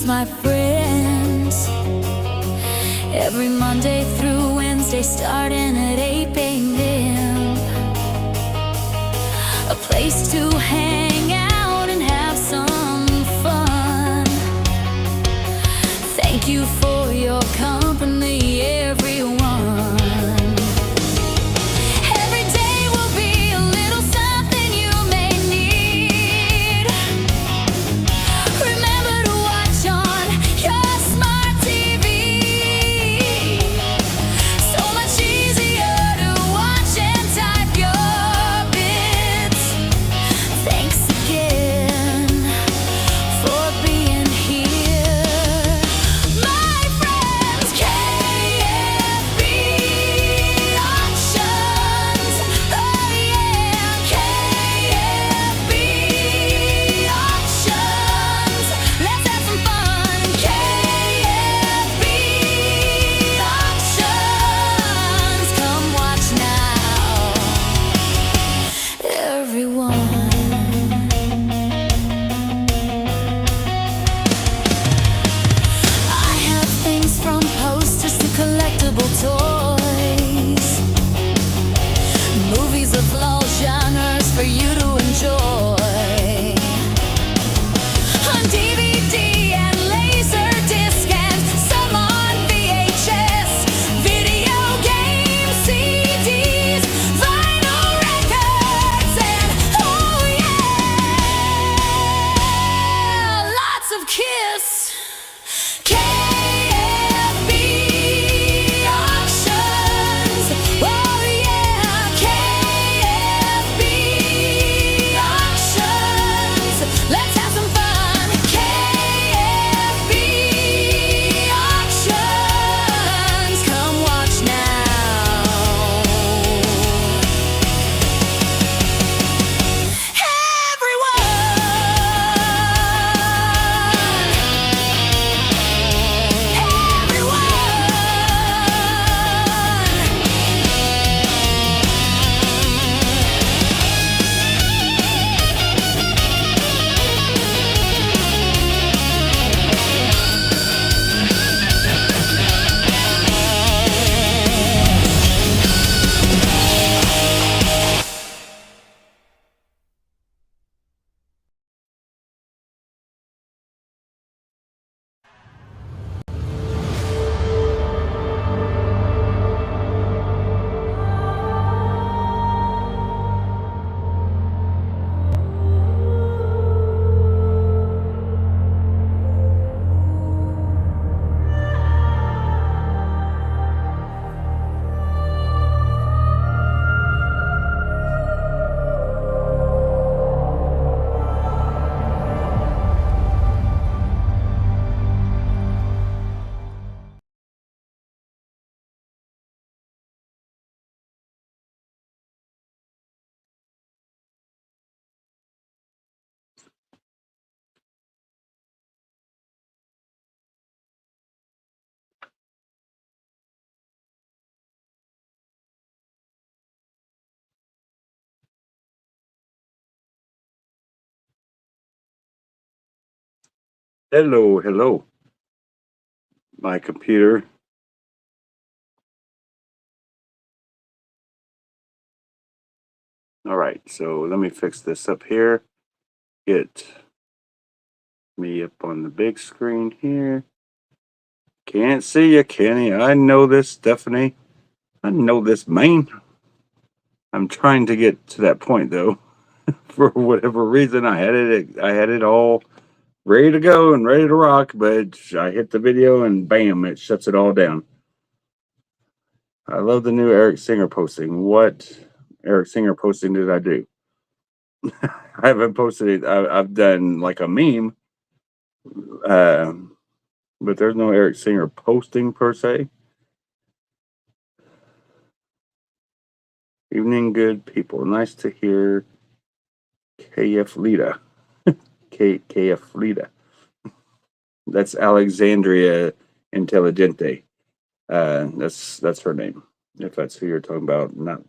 my friends. Every Monday through Wednesday, starting at 8 a.m. A place to hang out and have some fun. Thank you for your company, everyone. Every day will be a little something you may need. Remember to watch on your smart TV. So much easier to watch and type your bits. Thanks again for being here. My friends, KFB Auctions. Oh yeah, KFB Auctions. Let's have some fun. KFB Auctions. Come watch now, everyone. I have things from posters to collectible toys, movies of all genres for you to enjoy. On DVD and Laserdisc and some on VHS, video games, CDs, vinyl records, and oh yeah, lots of Kiss. KFB Auctions. Oh yeah, KFB Auctions. Let's have some fun. KFB Auctions. Come watch now, Hello, hello. My computer. All right, so let me fix this up here. Get me up on the big screen here. Can't see you, Kenny. I know this, Stephanie. I know this, man. I'm trying to get to that point though. For whatever reason, I had it all ready to go and ready to rock, but I hit the video and bam, it shuts it all down. I love the new Eric Singer posting. What Eric Singer posting did I do? I haven't posted it. I've done like a meme, but there's no Eric Singer posting per se. Evening, good people. Nice to hear KF Lita. KF Lita. That's Alexandria Intelligente. That's her name. If that's who you're talking about, not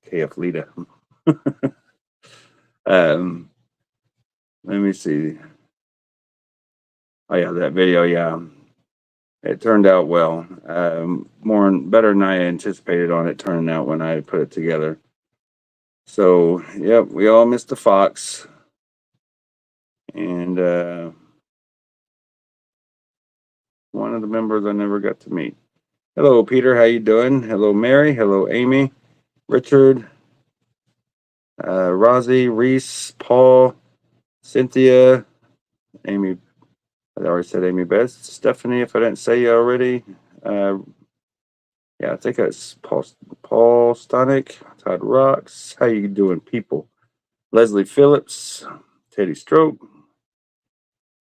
KF Lita. Let me see. Oh yeah, that video. Yeah, it turned out well. Better than I anticipated on it turning out when I put it together. So, yep, we all missed the fox, and one of the members I never got to meet. Hello, Peter. How you doing? Hello, Mary. Hello, Amy, Richard, Rosie, Reese, Paul, Cynthia, Amy. I already said Amy Best. Stephanie, if I didn't say you already. Uh, yeah, I think it's Paul Stonick, Todd Rocks. How you doing, people? Leslie Phillips, Teddy Stroke.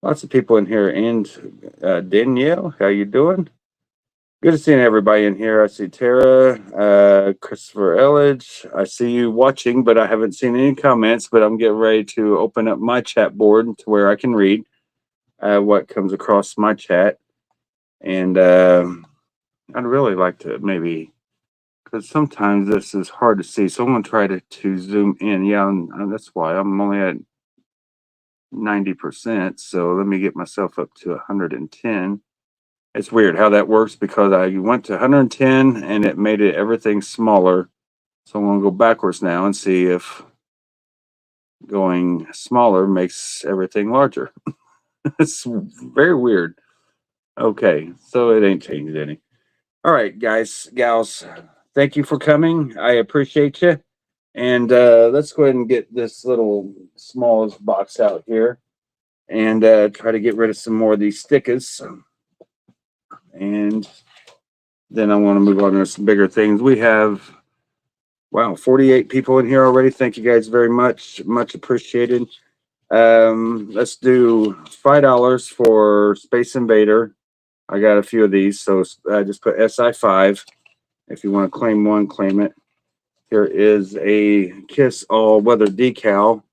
Lots of people in here, and Danielle. How you doing? Good to see everybody in here. I see Tara, Christopher Elledge. I see you watching, but I haven't seen any comments. But I'm getting ready to open up my chat board to where I can read what comes across my chat. And I'd really like to maybe, because sometimes this is hard to see. So I'm going to try to zoom in. Yeah, and that's why I'm only at 90%. So let me get myself up to 110. It's weird how that works because I went to 110 and it made it everything smaller. So I'm going to go backwards now and see if going smaller makes everything larger. It's very weird. Okay, so it ain't changed any. All right, guys, gals, thank you for coming. I appreciate you. And let's go ahead and get this little smallest box out here and try to get rid of some more of these stickers. And then I want to move on to some bigger things. We have, wow, 48 people in here already. Thank you guys very much. Much appreciated. Let's do $5 for Space Invader. I got a few of these, so I just put SI5. If you want to claim one, claim it. Here is a Kiss All Weather decal.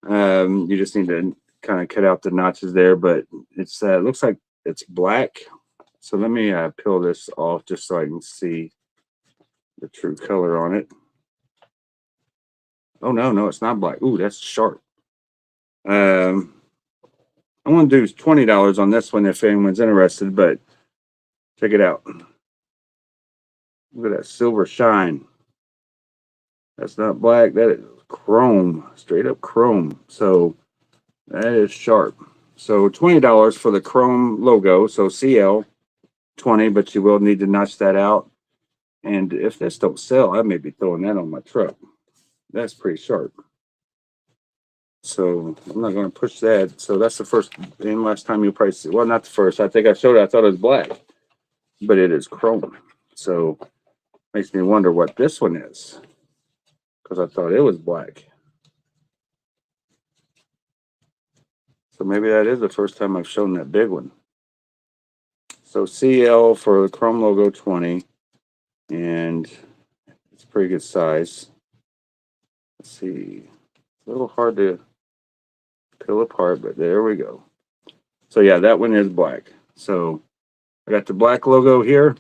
You just need to kind of cut out the notches there, but it's looks like it's black. So let me peel this off just so I can see the true color on it. Oh no, it's not black. Ooh, that's sharp. I'm gonna do $20 on this one if anyone's interested, but check it out. Look at that silver shine. That's not black, that is chrome, straight up chrome. So that is sharp. So $20 for the chrome logo. So CL 20, but you will need to notch that out. And if this don't sell, I may be throwing that on my truck. That's pretty sharp. So I'm not going to push that. So that's the first and last time you'll probably see. Well, not the first. I think I showed it. I thought it was black, but it is chrome. So makes me wonder what this one is, because I thought it was black. So maybe that is the first time I've shown that big one. So CL for the chrome logo 20, and it's a pretty good size. Let's see. It's a little hard to peel apart, but there we go. So yeah, that one is black. So I got the black logo here.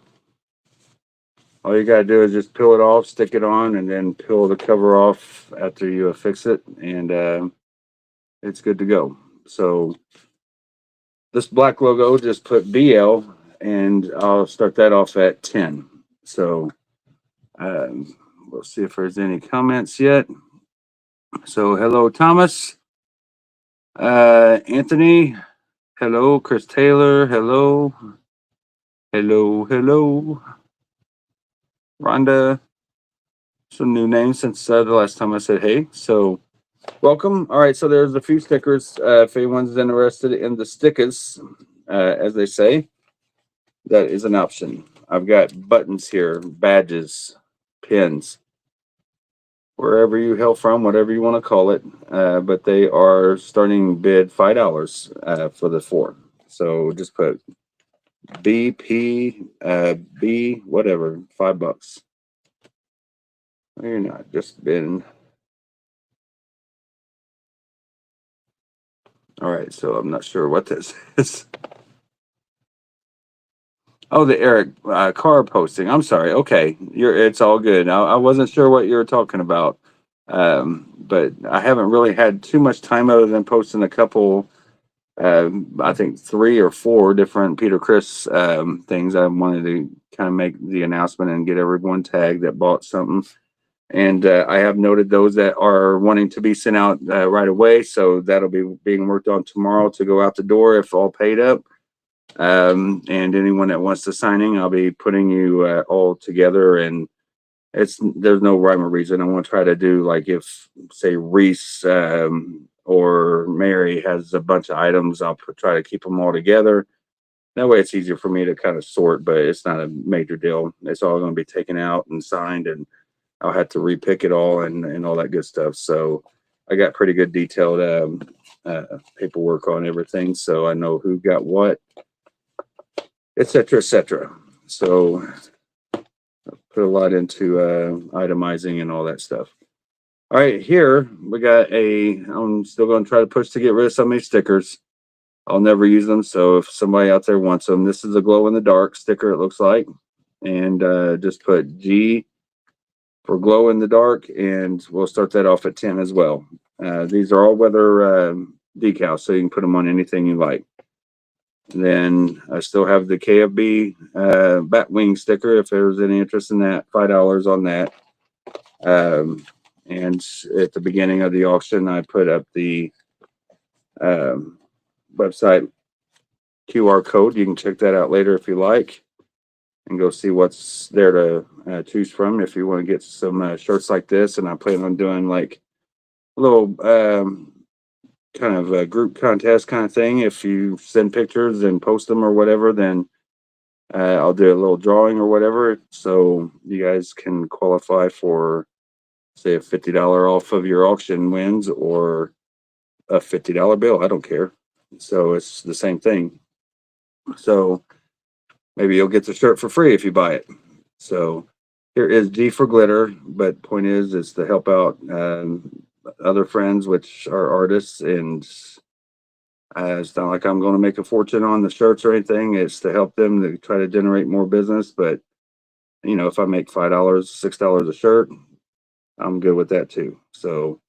All you gotta do is just peel it off, stick it on, and then peel the cover off after you fix it, and it's good to go. So this black logo, just put BL, and I'll start that off at 10. So we'll see if there's any comments yet. So hello, Thomas, Anthony, hello, Chris Taylor, hello, hello, Rhonda. Some new names since the last time I said hey. So welcome. All right, so there's a few stickers. If anyone's interested in the stickers, as they say, that is an option. I've got buttons here, badges, pins, wherever you hail from, whatever you want to call it. But they are starting bid $5 for the 4. So just put BP, B, whatever, $5. No, you're not. Just been. All right, so I'm not sure what this is. Oh, the Eric car posting. I'm sorry. Okay, it's all good. I wasn't sure what you were talking about, but I haven't really had too much time other than posting a couple I think 3 or 4 different Peter Chris things. I wanted to kind of make the announcement and get everyone tagged that bought something. And I have noted those that are wanting to be sent out right away. So that'll be being worked on tomorrow to go out the door if all paid up. And anyone that wants to sign in, I'll be putting you all together. And there's no rhyme or reason. I want to try to do like if say Reese or Mary has a bunch of items, I'll try to keep them all together. That way, it's easier for me to kind of sort, but it's not a major deal. It's all going to be taken out and signed, and I'll have to repick it all and all that good stuff. So I got pretty good detailed paperwork on everything, so I know who got what, et cetera, et cetera. So put a lot into itemizing and all that stuff. All right, here we got I'm still going to try to push to get rid of some of these stickers. I'll never use them, so if somebody out there wants them, this is a glow in the dark sticker, it looks like. And just put G for glow in the dark, and we'll start that off at 10 as well. These are all weather decals, so you can put them on anything you like. Then I still have the KFB Batwing sticker if there's any interest in that, $5 on that. And at the beginning of the auction, I put up the website QR code. You can check that out later if you like and go see what's there to choose from if you want to get some shirts like this. And I plan on doing like a little kind of a group contest kind of thing. If you send pictures and post them or whatever, then I'll do a little drawing or whatever. So you guys can qualify for, say, a $50 off of your auction wins or a $50 bill. I don't care. So it's the same thing. So maybe you'll get the shirt for free if you buy it. So here is G for glitter, but point is to help out other friends, which are artists, and it's not like I'm going to make a fortune on the shirts or anything. It's to help them to try to generate more business. But if I make $5, $6 a shirt, I'm good with that too. So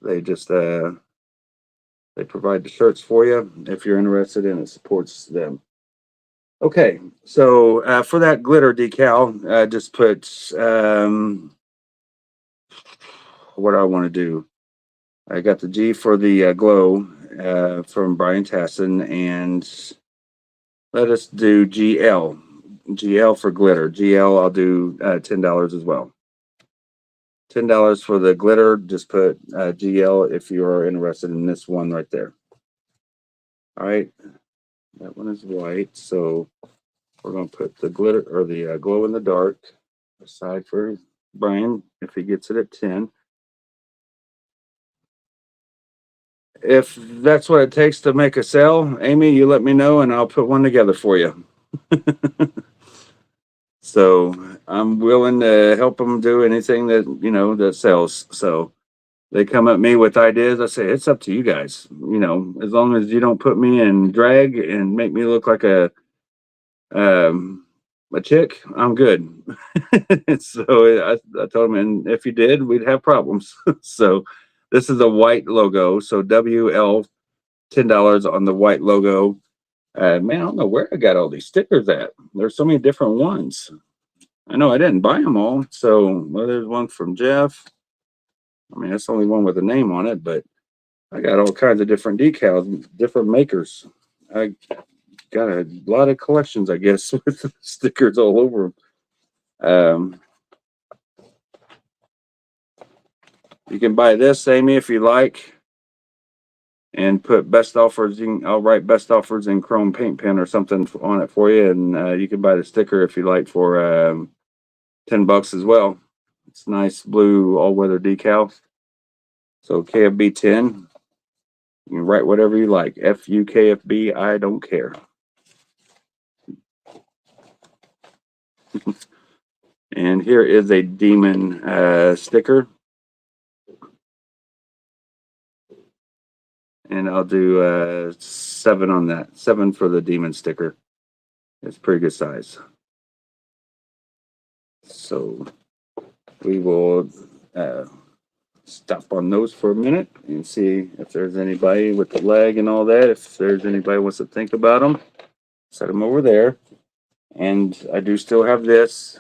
they just they provide the shirts for you if you're interested, and it supports them. Okay, so for that glitter decal, just put what do I want to do? I got the G for the glow from Brian Tasson, and let us do GL. GL for glitter. GL, I'll do $10 as well. $10 for the glitter. Just put GL if you are interested in this one right there. All right, that one is white, so we're going to put the glitter or the glow in the dark aside for Brian if he gets it at 10. If that's what it takes to make a sale, Amy, you let me know and I'll put one together for you. So I'm willing to help them do anything that that sells. So they come at me with ideas. I say it's up to you guys. As long as you don't put me in drag and make me look like a chick, I'm good. So I told him, and if you did, we'd have problems. So this is a white logo. So WL, $10 on the white logo. Man, I don't know where I got all these stickers at. There's so many different ones. I know I didn't buy them all. So there's one from Jeff. I mean, that's only one with a name on it, but I got all kinds of different decals, different makers. I got a lot of collections, I guess, with stickers all over them. You can buy this, Amy, if you like, and put best offers. I'll write best offers in chrome paint pen or something on it for you, and you can buy the sticker if you like for $10 as well. It's nice blue all-weather decal. So KFB 10. You can write whatever you like. FUKFB, I don't care. And here is a demon sticker. And I'll do 7 on that. 7 for the demon sticker. It's pretty good size. So we will stop on those for a minute and see if there's anybody with the leg and all that. If there's anybody wants to think about them, set them over there. And I do still have this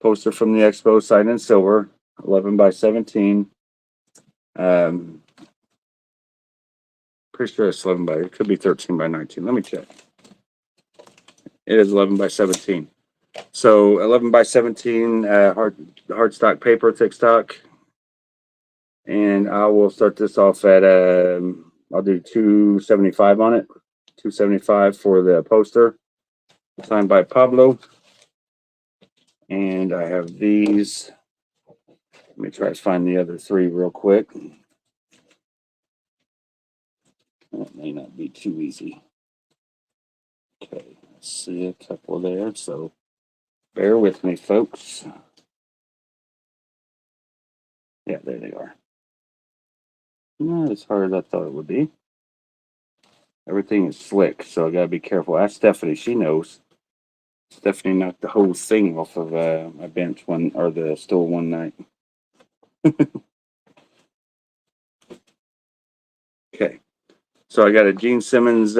poster from the expo, signed in silver, 11 by 17. Pretty sure it's 11 by, it could be 13 by 19. Let me check. It is 11 by 17. So 11 by 17, hard stock paper, thick stock. And I will start this off at, I'll do 275 on it. 275 for the poster, signed by Pablo. And I have these. Let me try to find the other three real quick. That may not be too easy. Okay, let's see a couple there. So bear with me, folks. Yeah, there they are. Not as hard as I thought it would be. Everything is slick, so I gotta be careful. Ask Stephanie, she knows. Stephanie knocked the whole thing off of my bench the stool one night. Okay, so I got a Gene Simmons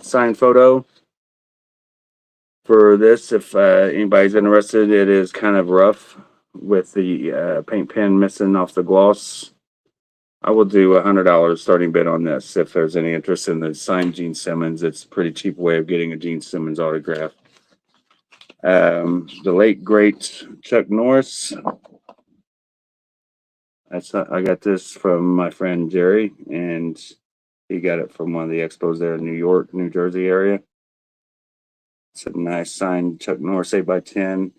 signed photo for this. If anybody's interested, it is kind of rough with the paint pen missing off the gloss. I will do $100 starting bid on this. If there's any interest in the signed Gene Simmons, it's a pretty cheap way of getting a Gene Simmons autograph. The late great Chuck Norris. I got this from my friend Jerry, and he got it from one of the expos there in New York, New Jersey area. It's a nice signed Chuck Norris 8x10.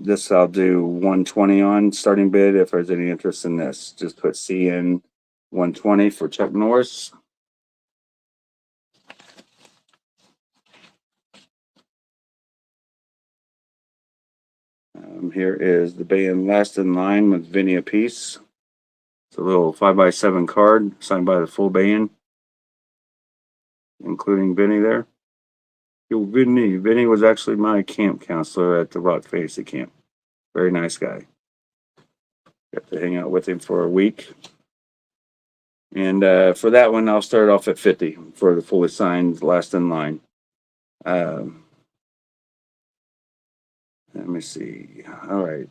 This I'll do 120 on starting bid. If there's any interest in this, just put CN 120 for Chuck Norris. Here is the band Last in Line with Vinny apiece. It's a little 5x7 card signed by the full band, including Vinny there. Yo, Vinny. Vinny was actually my camp counselor at the Rock Fantasy Camp. Very nice guy. Got to hang out with him for a week. And for that one, I'll start off at 50 for the fully signed Last in Line. Let me see. All right.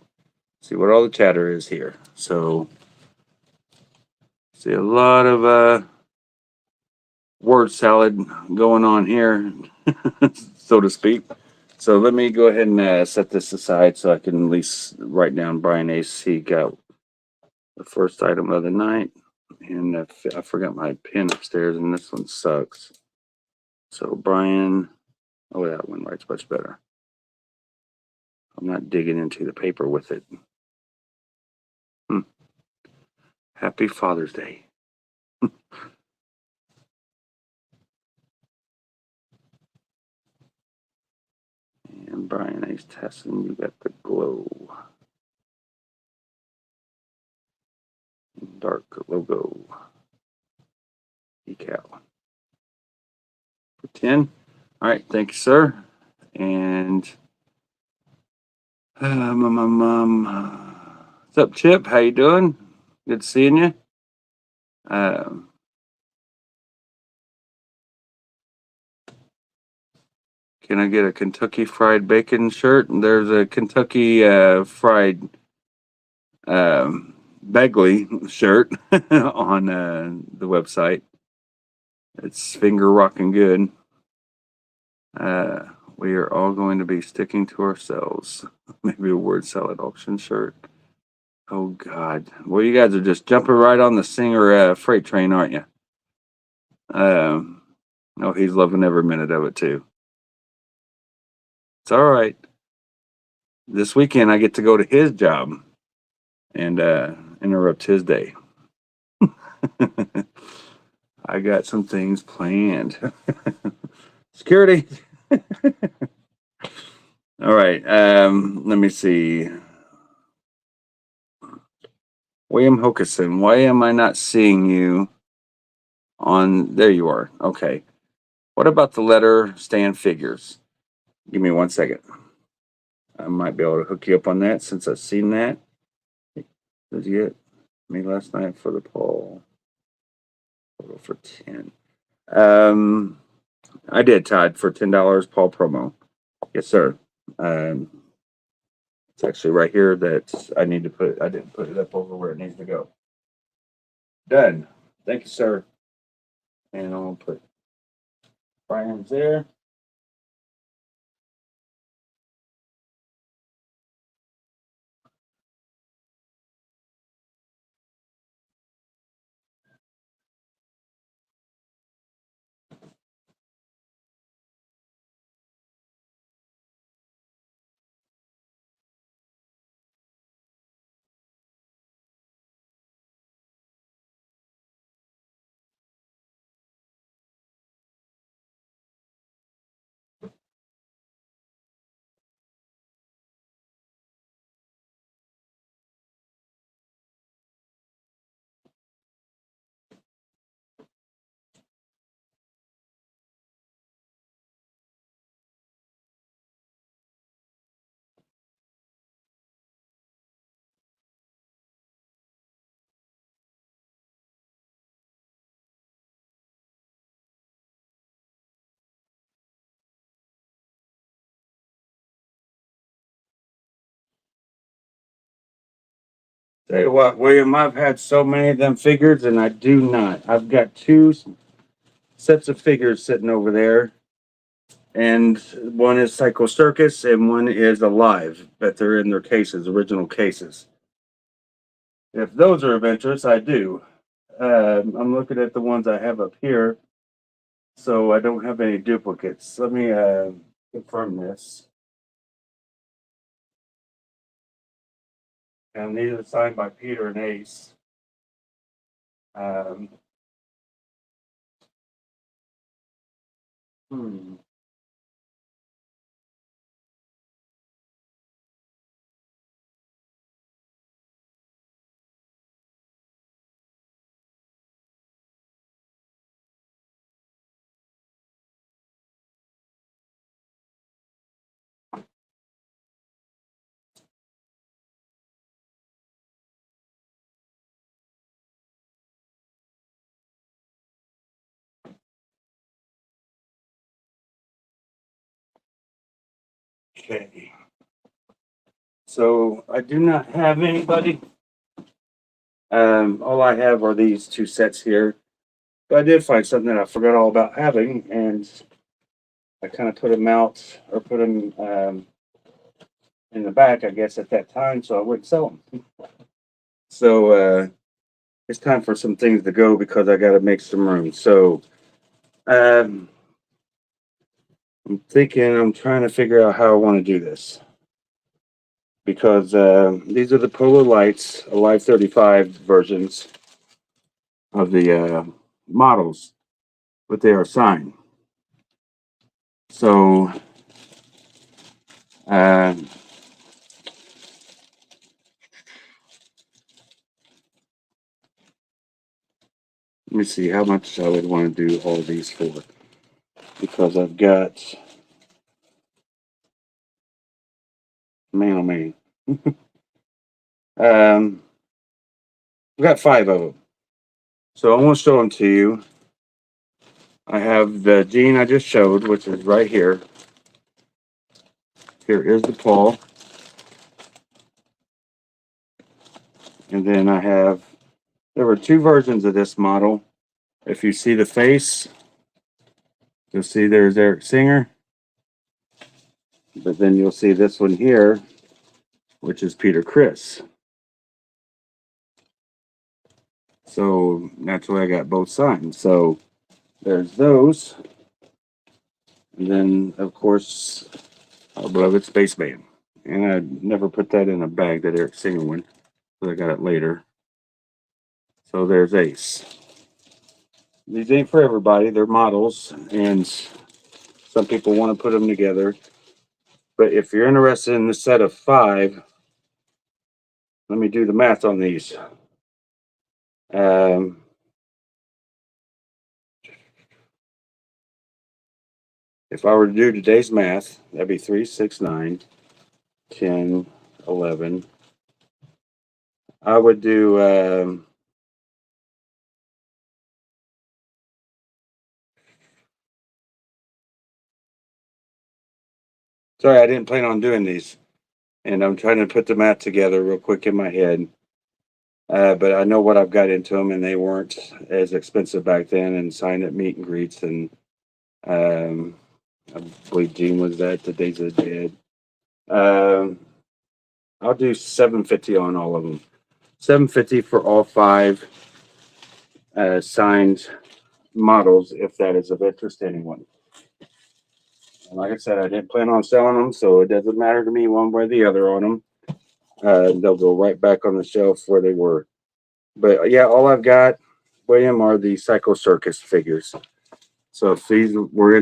See what all the chatter is here. So, see a lot of word salad going on here, so to speak. So let me go ahead and set this aside so I can at least write down Brian Ace. He got the first item of the night, and I forgot my pen upstairs, and this one sucks. So Brian, oh, that one writes much better. I'm not digging into the paper with it. Happy Father's Day. And Brian Ace Tesson, you got the glow. Dark logo. Decal. For 10. All right, thank you, sir. And what's up, Chip? How you doing? Good seeing you. Can I get a Kentucky Fried Bacon shirt? There's a Kentucky Fried Bagley shirt on the website. It's finger rocking good. We are all going to be sticking to ourselves. Maybe a word salad auction shirt. Oh God! Well, you guys are just jumping right on the Singer freight train, aren't you? Oh, he's loving every minute of it too. It's all right. This weekend I get to go to his job and interrupt his day. I got some things planned. Security. All right. Let me see. William Hokeson, why am I not seeing you on? There you are. Okay. What about the letter stand figures? Give me 1 second. I might be able to hook you up on that since I've seen that. Did you get me last night for the poll? Total for 10. I did, Todd, for $10 Paul promo. Yes, sir. Um, it's actually right here that I need to put. I didn't put it up over where it needs to go. Done. Thank you, sir. And I'll put Brian's there. Tell you what, William, I've had so many of them figures, and I do not. I've got two sets of figures sitting over there, and one is Psycho Circus, and one is Alive, but they're in their cases, original cases. If those are of interest, I do. I'm looking at the ones I have up here, so I don't have any duplicates. Let me confirm this. And these are signed by Peter and Ace. Um, hmm. Okay. So I do not have anybody. All I have are these two sets here. But I did find something that I forgot all about having, and I kind of put them out or put them in the back, I guess, at that time, so I wouldn't sell them. So it's time for some things to go because I got to make some room. So um, I'm trying to figure out how I want to do this because these are the Polar Lights Alive 35 versions of the models, but they are signed. So uh, let me see how much I would want to do all these for because I've got man oh man. I've got five of them. So I'm going to show them to you. I have the Gene I just showed, which is right here. Here is the Paul. And then I have, there were two versions of this model. If you see the face, you'll see there's Eric Singer. But then you'll see this one here, which is Peter Criss. So that's why I got both signed. So there's those. And then, of course, our beloved Spaceman. And I never put that in a bag, that Eric Singer one. So I got it later. So there's Ace. These ain't for everybody. They're models. And some people want to put them together. But if you're interested in the set of five, let me do the math on these. Um, if I were to do today's math, that'd be 3, 6, 9, 10, 11, I would do. Sorry, I didn't plan on doing these, and I'm trying to put the map together real quick in my head. But I know what I've got into them, and they weren't as expensive back then. And signed at meet and greets, and um, I believe Gene was at the Days of the Dead. Um, I'll do 750 on all of them. 750 for all five signed models, if that is of interest to anyone. And like I said, I didn't plan on selling them, so it doesn't matter to me one way or the other on them. They'll go right back on the shelf where they were. But yeah, all I've got, William, are the Psycho Circus figures. So if these were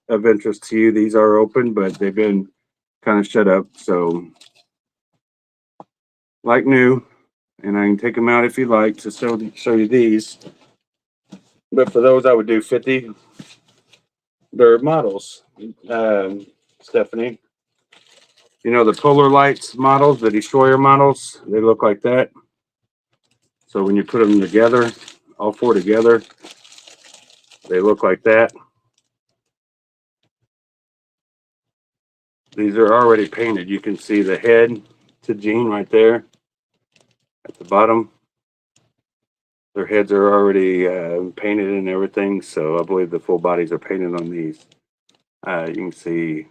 of interest to you, these are open, but they've been kind of shut up. So like new, and I can take them out if you like to show you these. But for those, I would do 50. They're models, Stephanie. You know the Polar Lights models, the Destroyer models. They look like that. So when you put them together, all four together, they look like that. These are already painted. You can see the head to Gene right there at the bottom. Their heads are already painted and everything, so I believe the full bodies are painted on these. You can see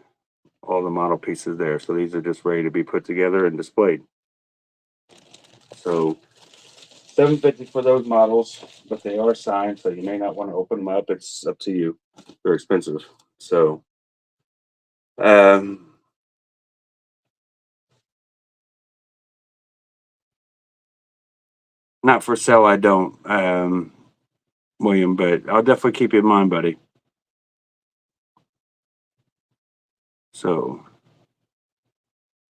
all the model pieces there. So these are just ready to be put together and displayed. So 750 for those models, but they are signed, so you may not want to open them up. It's up to you. They're expensive. So um, not for sale, I don't, William, but I'll definitely keep you in mind, buddy. So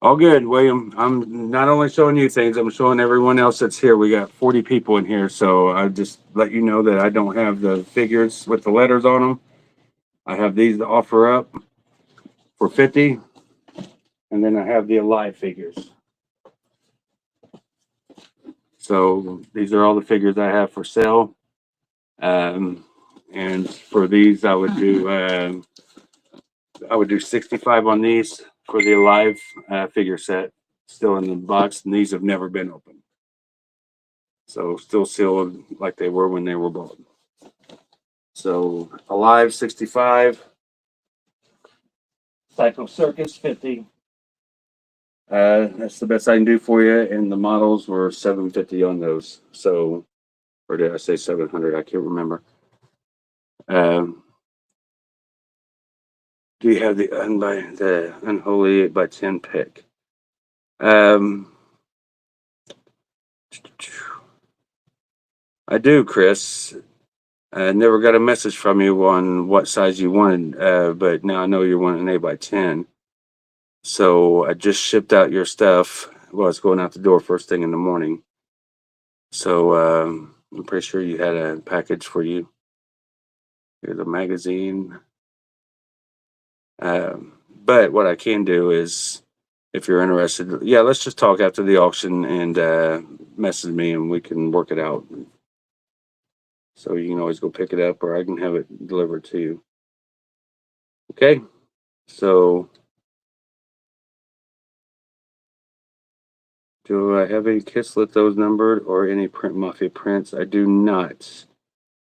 all good, William. I'm not only showing you things, I'm showing everyone else that's here. We got 40 people in here, so I just let you know that I don't have the figures with the letters on them. I have these to offer up for 50, and then I have the Alive figures. So these are all the figures I have for sale. And for these, I would do 65 on these for the Alive figure set, still in the box, and these have never been opened. So still sealed like they were when they were bought. So Alive 65, Psycho Circus 50. That's the best I can do for you, and the models were 750 on those. So, or did I say 700? I can't remember. Do you have the unholy 8x10 pick? I do, Chris. I never got a message from you on what size you wanted, but now I know you want an 8x10. So I just shipped out your stuff. Well, it's going out the door first thing in the morning. So I'm pretty sure you had a package for you. Here's a magazine. But what I can do is, if you're interested, yeah, let's just talk after the auction and message me and we can work it out. So you can always go pick it up or I can have it delivered to you. Okay, so do I have any kits with those numbered or any print Mafia prints? I do not.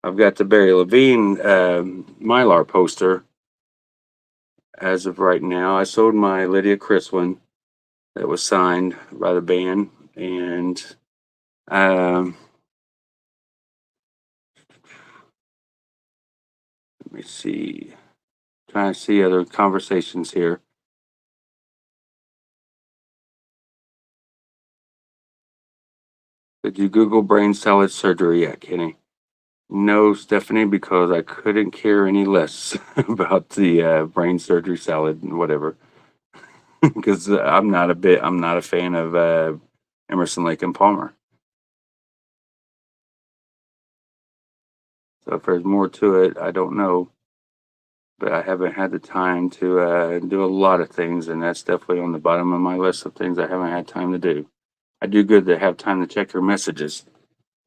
I've got the Barry Levine Mylar poster as of right now. I sold my Lydia Chris one that was signed by the band, and let me see. Trying to see other conversations here. Did you Google brain salad surgery yet, Kenny? No, Stephanie, because I couldn't care any less about the brain surgery salad and whatever. Because I'm not a fan of Emerson, Lake and Palmer. So if there's more to it, I don't know. But I haven't had the time to do a lot of things, and that's definitely on the bottom of my list of things I haven't had time to do. I do good to have time to check her messages.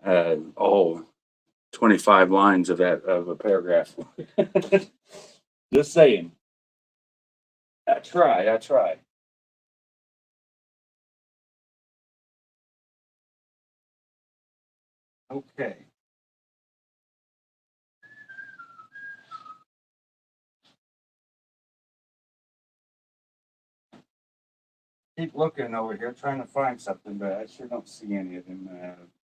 All 25 lines of that of a paragraph. Just saying. I try. I try. Okay. Keep looking over here, trying to find something, but I sure don't see any of them.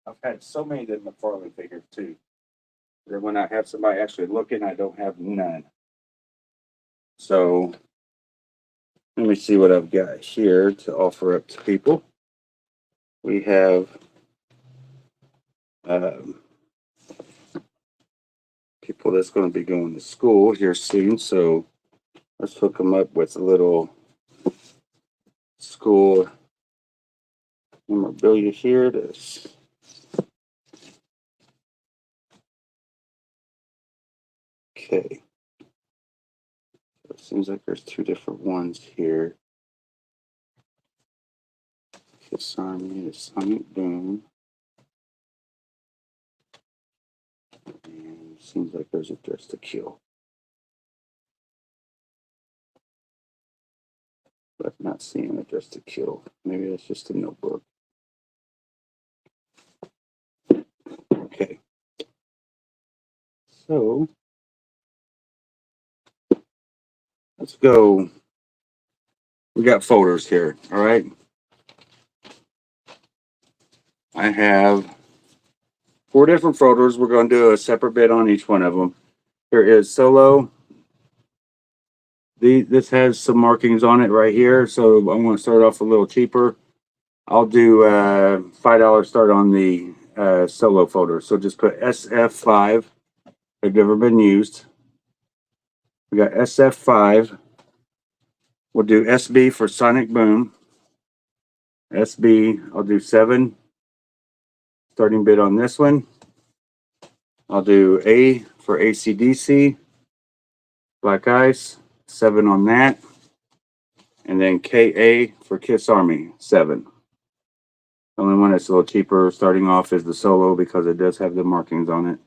I've had so many of the McFarlane figures too. That when I have somebody actually looking, I don't have none. So let me see what I've got here to offer up to people. We have um, people that's going to be going to school here soon. So let's hook them up with a little school memorabilia here. It is. Okay. So it seems like there's two different ones here. Kiss Army, the Sonic Boom. And it seems like there's a Dress to Kill. But not seeing a Dress to Kill. Maybe that's just a notebook. Okay. So let's go. We got folders here. All right. I have 4 different folders. We're going to do a separate bid on each one of them. Here is Solo. This has some markings on it right here. So I'm going to start off a little cheaper. I'll do $5 start on the Solo folder. So just put SF5. They've never been used. We got SF5. We'll do SB for Sonic Boom. SB, I'll do 7. Starting bid on this one. I'll do A for ACDC. Black Ice, 7 on that. And then KA for Kiss Army, 7. The only one that's a little cheaper starting off is the Solo because it does have the markings on it.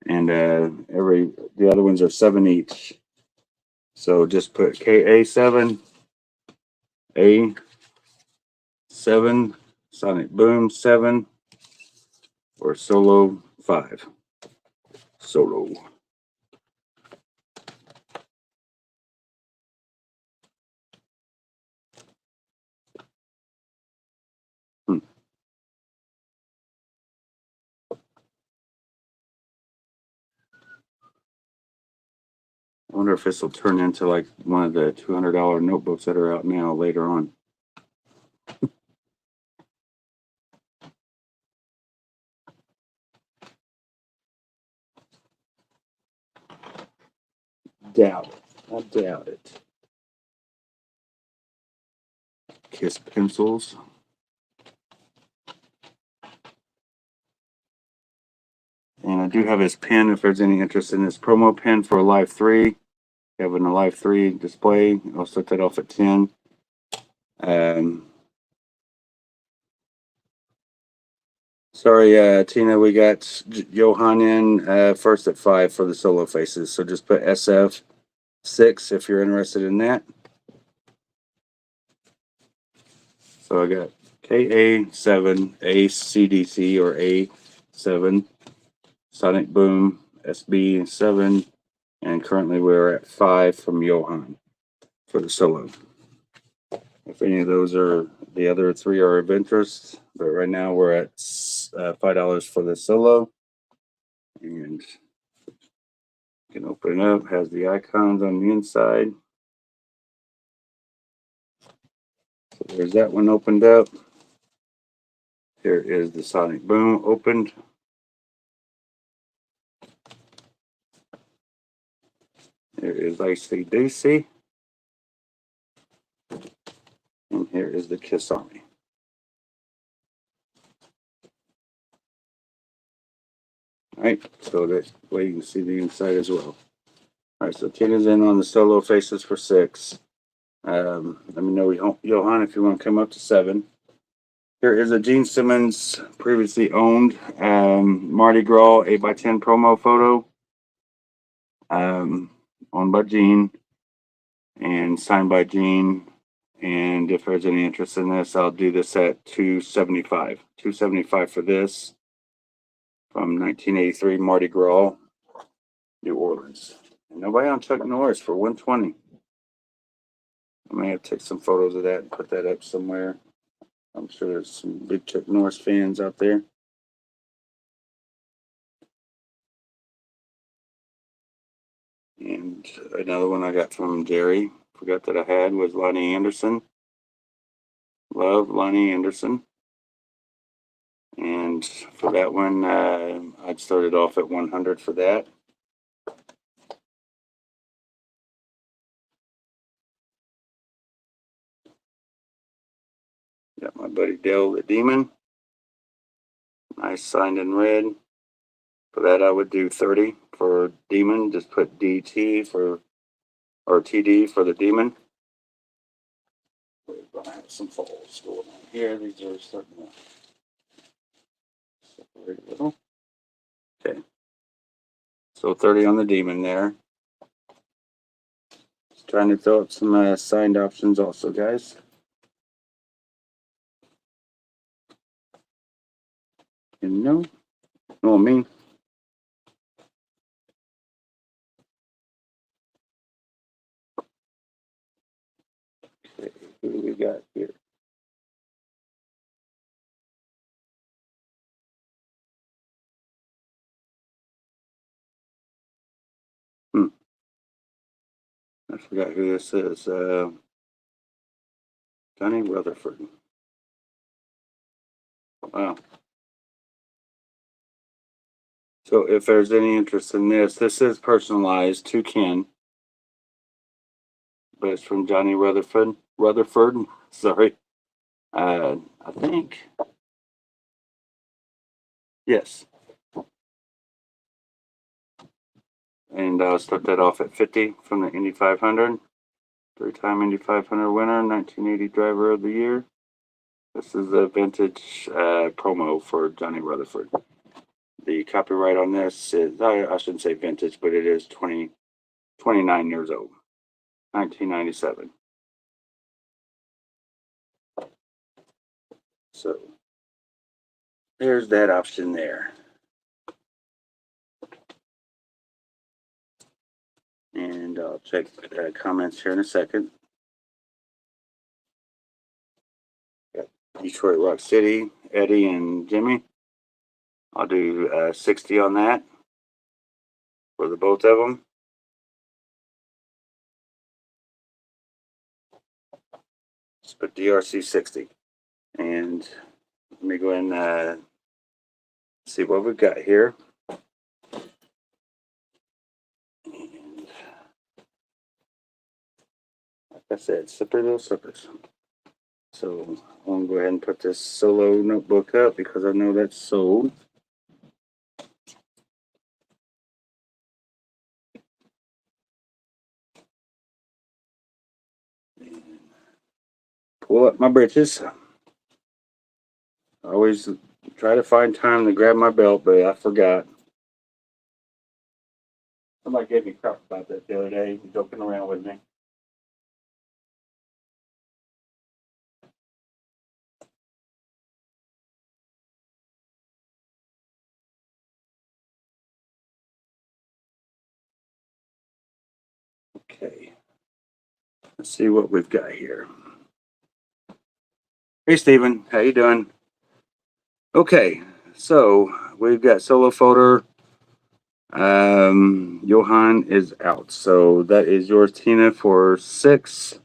And the other ones are 7 each. So just put KA 7, A 7, Sonic Boom 7, or Solo 5. Solo. I wonder if this will turn into like one of the $200 notebooks that are out now later on. Doubt it. I doubt it. Kiss pencils. And I do have his pen if there's any interest in this promo pen for Alive 3. Having a Live 3 display. I'll set that off at 10. Sorry, Tina, we got Johan in first at 5 for the solo faces. So just put SF6 if you're interested in that. So I got KA7, ACDC or A7, Sonic Boom, SB7, and currently we're at 5 from Johan for the solo. If any of those are, the other 3 are of interest, but right now we're at $5 for the solo. And you can open it up, has the icons on the inside. So there's that one opened up. Here is the Sonic Boom opened. Here is AC/DC. And here is the Kiss Army. All right, so that way you can see the inside as well. All right, so 10 is in on the solo faces for 6. Let me know, Johan, if you want to come up to 7. Here is a Gene Simmons previously owned Mardi Gras 8x10 promo photo, owned by Gene and signed by Gene. And if there's any interest in this, I'll do this at $275. $275 for this from 1983 Mardi Gras, New Orleans. And nobody on Chuck Norris for 120. I may have to take some photos of that and put that up somewhere. I'm sure there's some big Chuck Norris fans out there. And another one I got from Jerry, forgot that I had, was Lonnie Anderson. Love Lonnie Anderson. And for that one, I'd started off at 100 for that. Got my buddy Dale the Demon. Nice signed in red. For that, I would do 30 for Demon. Just put DT for, or TD for the Demon. We're gonna have some folds going on here. These are starting to separate a little. Okay. So 30 on the Demon there. Just trying to throw up some signed options also, guys. You know what I mean? Okay, who do we got here? I forgot who this is. Johnny Rutherford. Wow. So if there's any interest in this is personalized to Ken, but it's from Johnny Rutherford. Sorry. I think. Yes. And I'll start that off at 50 from the Indy 500. Three-time Indy 500 winner, 1980 Driver of the Year. This is a vintage promo for Johnny Rutherford. The copyright on this is, I shouldn't say vintage, but it is 29 years old. 1997. So there's that option there. And I'll check comments here in a second. Got Detroit Rock City, Eddie and Jimmy. I'll do 60 on that for the both of them. Let's put DRC 60. And let me go ahead and see what we've got here. And like I said, slippery little slippers. So I'm going to go ahead and put this solo notebook up because I know that's sold. And pull up my britches. I always try to find time to grab my belt, but I forgot. Somebody gave me crap about that the other day, joking around with me. Okay. Let's see what we've got here. Hey, Steven. How you doing? Okay. So we've got solo folder. Johan is out. So that is yours, Tina, for 6.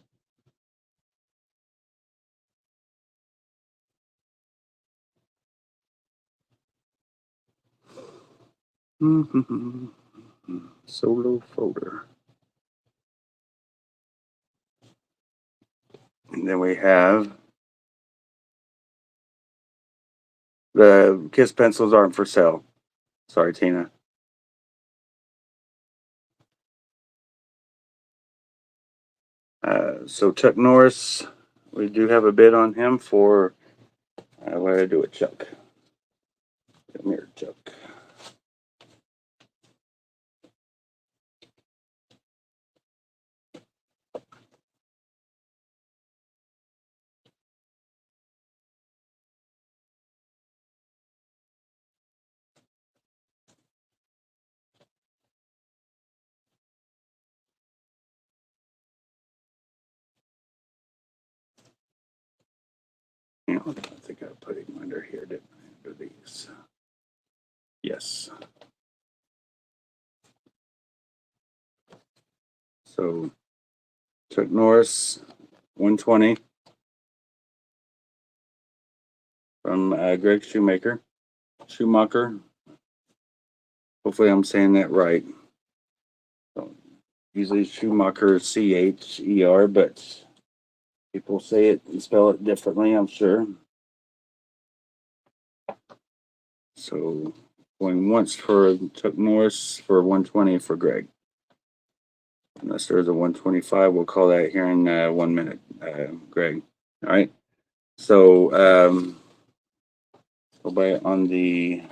Solo folder. And then we have the Kiss pencils aren't for sale. Sorry, Tina. So Chuck Norris, we do have a bid on him for What did I do with Chuck? Come here, Chuck. I think I put him under here, didn't I? Under these. Yes. So Chuck Norris, 120 from Greg Schumacher. Hopefully, I'm saying that right. So, usually Schumacher,Cher, but people say it and spell it differently, I'm sure. So going once for Chuck Norris, for 120 for Greg. Unless there's a 125, we'll call that here in 1 minute, Greg. All right. So go by on the,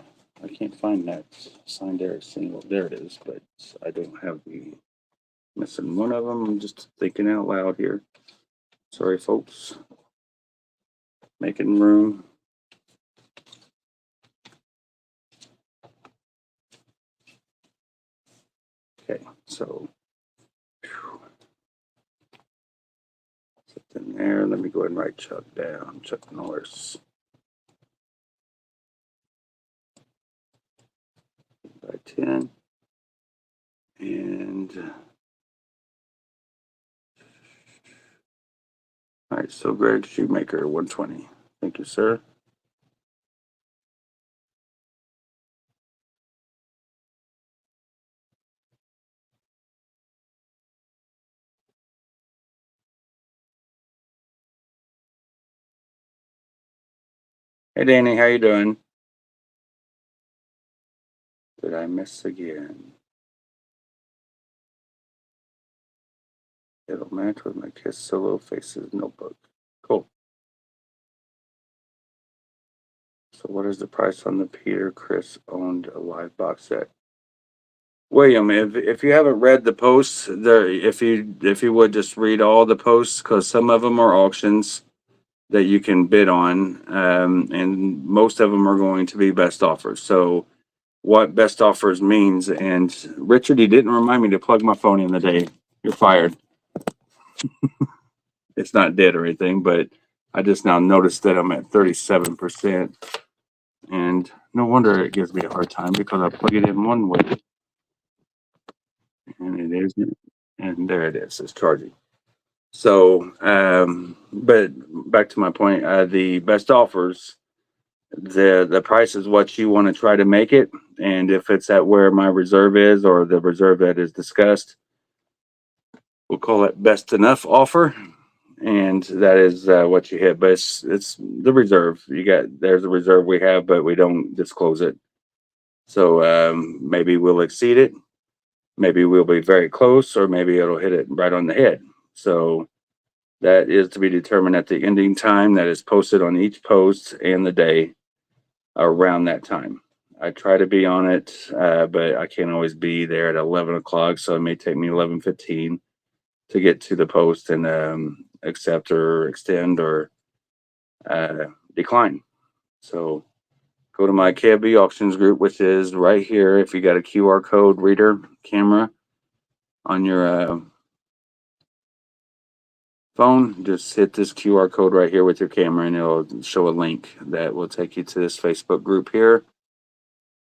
I can't find that sign there single. There it is, but I don't have the, missing one of them. I'm just thinking out loud here. Sorry, folks. Making room. Okay, so in there. Let me go ahead and write Chuck down. Chuck Norris. By 10. And all right, so Greg Shoemaker, 120. Thank you, sir. Hey, Danny, how you doing? Did I miss again? It'll match with my Kiss Solo Faces notebook. Cool. So what is the price on the Peter Chris owned Alive box set? William, if you haven't read the posts, there, if you would just read all the posts, because some of them are auctions that you can bid on, and most of them are going to be best offers. So what best offers means, and Richard, he didn't remind me to plug my phone in the day. You're fired. It's not dead or anything, but I just now noticed that I'm at 37%, and no wonder it gives me a hard time because I plug it in one way, and it isn't, and there it is. It's charging. So, but back to my point, the best offers, the price is what you want to try to make it, and if it's at where my reserve is or the reserve that is discussed, we'll call it best enough offer, and that is what you hit. But it's the reserve. You got, there's a reserve we have, but we don't disclose it. So maybe we'll exceed it, maybe we'll be very close, or maybe it'll hit it right on the head. So that is to be determined at the ending time that is posted on each post and the day around that time. I try to be on it, but I can't always be there at 11 o'clock. So it may take me 11:15 to get to the post and accept or extend or decline. So go to my KFB auctions group, which is right here. If you got a QR code reader camera on your phone, just hit this QR code right here with your camera and it'll show a link that will take you to this Facebook group here.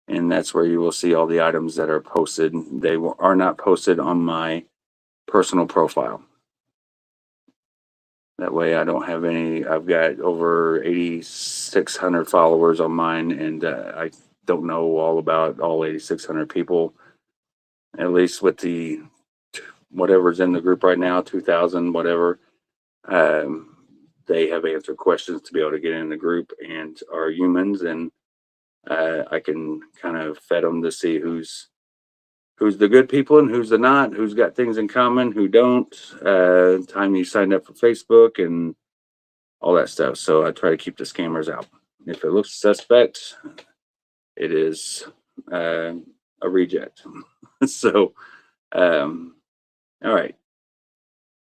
And that's where you will see all the items that are posted. They are not posted on my personal profile. That way I don't have any, I've got over 8,600 followers on mine, and I don't know all about all 8,600 people, at least with the whatever's in the group right now, 2,000, whatever. They have answered questions to be able to get in the group and are humans, and I can kind of fed them to see who's the good people and who's the not, who's got things in common, who don't, time you signed up for Facebook and all that stuff. So I try to keep the scammers out. If it looks suspect, it is a reject. So, all right.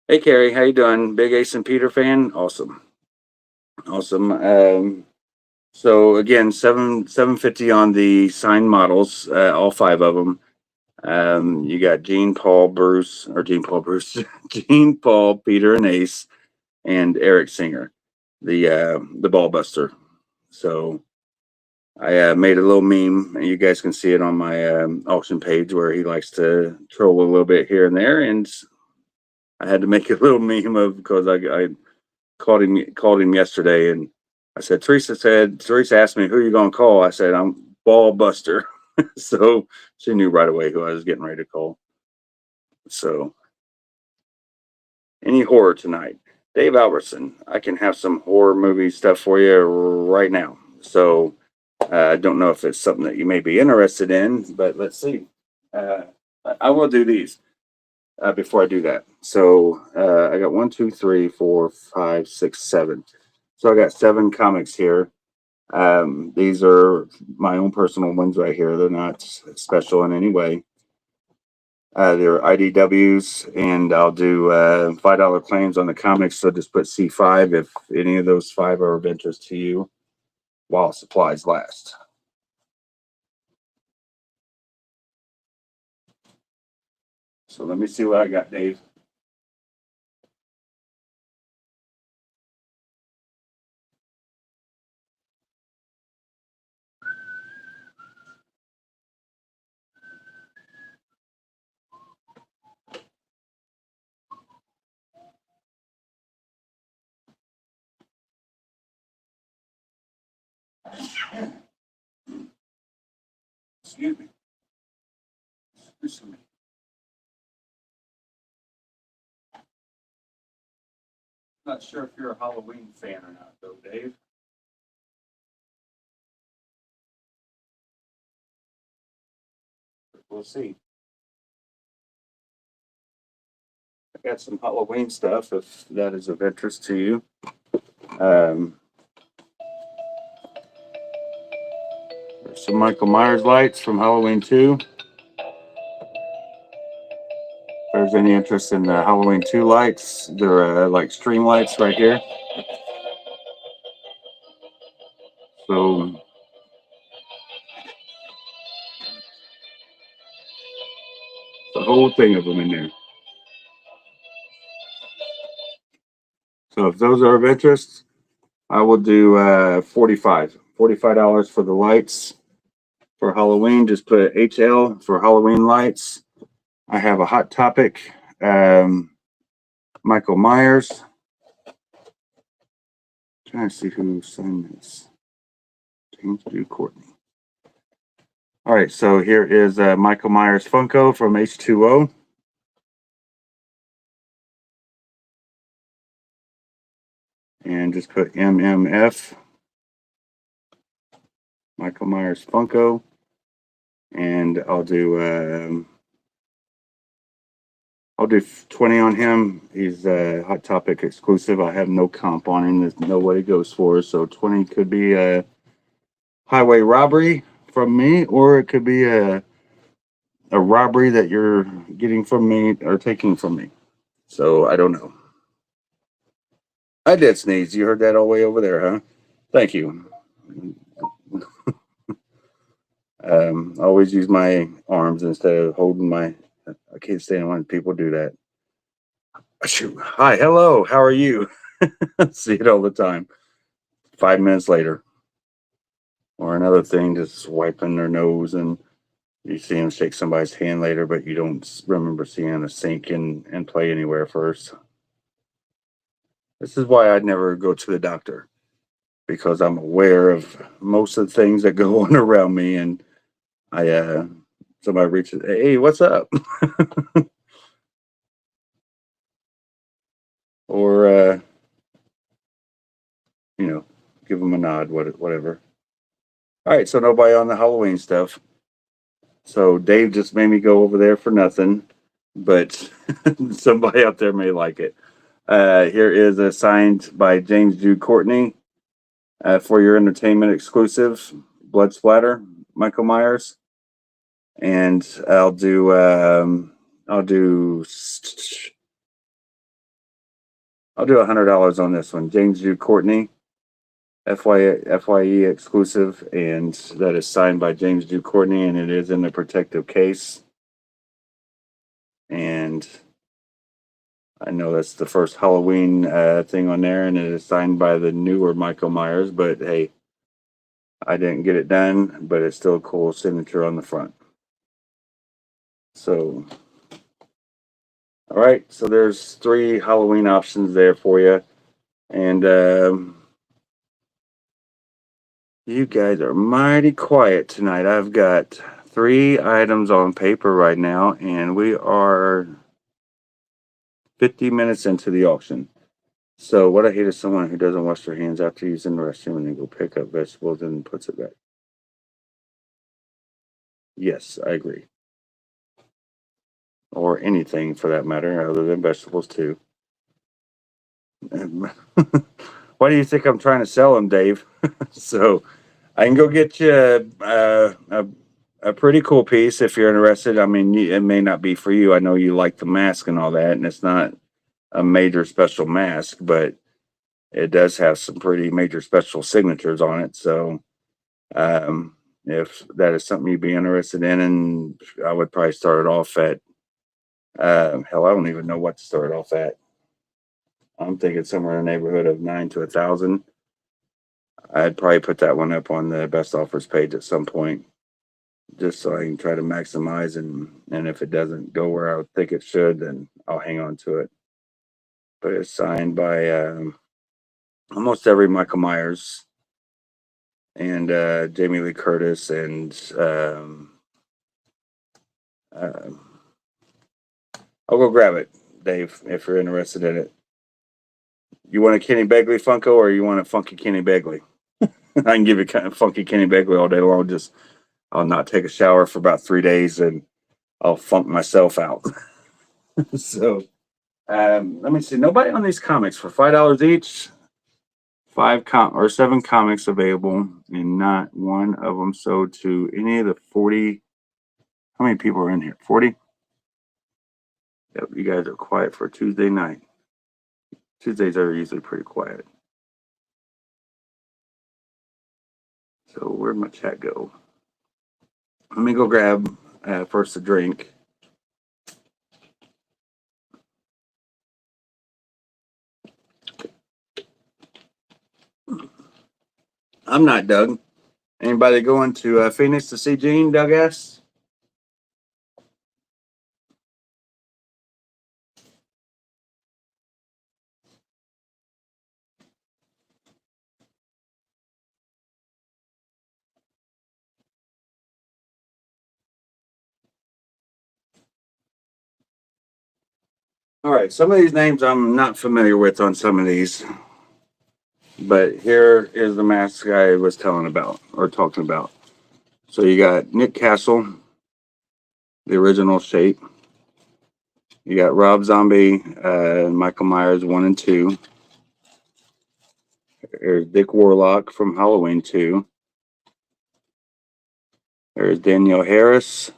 Hey, Carrie, how you doing? Big Ace and Peter fan? Awesome. Awesome. So again, 750 on the signed models, all 5 of them. You got Gene Paul Bruce, Gene Paul Peter and Ace, and Eric Singer, the ball buster. So I made a little meme, and you guys can see it on my auction page where he likes to troll a little bit here and there, and I had to make a little meme of because I called him yesterday, and I said Teresa asked me who you gonna call. I said I'm ball buster, so she knew right away who I was getting ready to call. So any horror tonight? Dave Albertson, I can have some horror movie stuff for you right now. So I don't know if it's something that you may be interested in, but let's see. Uh, I will do these before I do that. So I got 1, 2, 3, 4, 5, 6, 7. So I got 7 comics here. These are my own personal ones right here. They're not special in any way. They're IDWs, and I'll do $5 claims on the comics. So just put C5 if any of those 5 are of interest to you while supplies last. So let me see what I got, Dave. Excuse me. Excuse me. Not sure if you're a Halloween fan or not, though, Dave. We'll see. I got some Halloween stuff if that is of interest to you. There's some Michael Myers lights from Halloween 2. If there's any interest in the Halloween 2 lights, they're like string lights right here. So the whole thing of them in there. So if those are of interest, I will do $45 for the lights for Halloween. Just put HL for Halloween lights. I have a Hot Topic, Michael Myers. Trying to see who signed this. James Drew Courtney. All right, so here is Michael Myers Funko from H2O. And just put MMF, Michael Myers Funko. And I'll do 20 on him. He's a Hot Topic exclusive. I have no comp on him. There's no way it goes for. So 20 could be a highway robbery from me, or it could be a robbery that you're getting from me or taking from me. So I don't know. I did sneeze. You heard that all the way over there, huh? Thank you. Always use my arms instead of holding my. I can't stand when people do that. Shoot. Hi, hello. How are you? See it all the time. 5 minutes later, or another thing, just wiping their nose, and you see them shake somebody's hand later, but you don't remember seeing a sink and play anywhere first. This is why I'd never go to the doctor, because I'm aware of most of the things that go on around me, and somebody reaches, hey, what's up? Or give them a nod, whatever. All right, so nobody on the Halloween stuff. So Dave just made me go over there for nothing, but somebody out there may like it. Here is a signed by James Drew Courtney. for your entertainment exclusive blood splatter, Michael Myers, and I'll do $100 on this one. James Jude Courtney, FYE exclusive, and that is signed by James Jude Courtney, and it is in the protective case. And I know that's the first Halloween thing on there, and it is signed by the newer Michael Myers. But hey, I didn't get it done, but it's still a cool signature on the front. So, all right. So there's 3 Halloween options there for you, and you guys are mighty quiet tonight. I've got 3 items on paper right now, and we are 50 minutes into the auction. So what I hate is someone who doesn't wash their hands after using the restroom and then go pick up vegetables and puts it back. Yes, I agree. Or anything for that matter, other than vegetables too. Why do you think I'm trying to sell them, Dave? So I can go get you a pretty cool piece if you're interested. I mean, it may not be for you. I know you like the mask and all that, and it's not a major special mask, but it does have some pretty major special signatures on it. So if that is something you'd be interested in, and I would probably start it off at hell, I don't even know what to start off at. I'm thinking somewhere in the neighborhood of 9 to 1,000. I'd probably put that one up on the best offers page at some point, just so I can try to maximize. And if it doesn't go where I would think it should, then I'll hang on to it. But it's signed by almost every Michael Myers and Jamie Lee Curtis and I'll go grab it, Dave, if you're interested in it. You want a Kenny Begley Funko or you want a funky Kenny Begley? I can give you kind of funky Kenny Begley all day long. Just I'll not take a shower for about 3 days and I'll funk myself out. So let me see. Nobody on these comics for $5 each. 7 comics available, and not one of them sold to any of the 40. How many people are in here? 40. Yep, you guys are quiet for Tuesday night. Tuesdays are usually pretty quiet. So where'd my chat go? Let me go grab first a drink. I'm not Doug. Anybody going to Phoenix to see Gene? Doug asks. All right, some of these names I'm not familiar with on some of these, but here is the mask I was telling about or talking about. So you got Nick Castle, the original shape. You got Rob Zombie, Michael Myers 1 and 2. There's Dick Warlock from Halloween 2. There's Danielle Harris.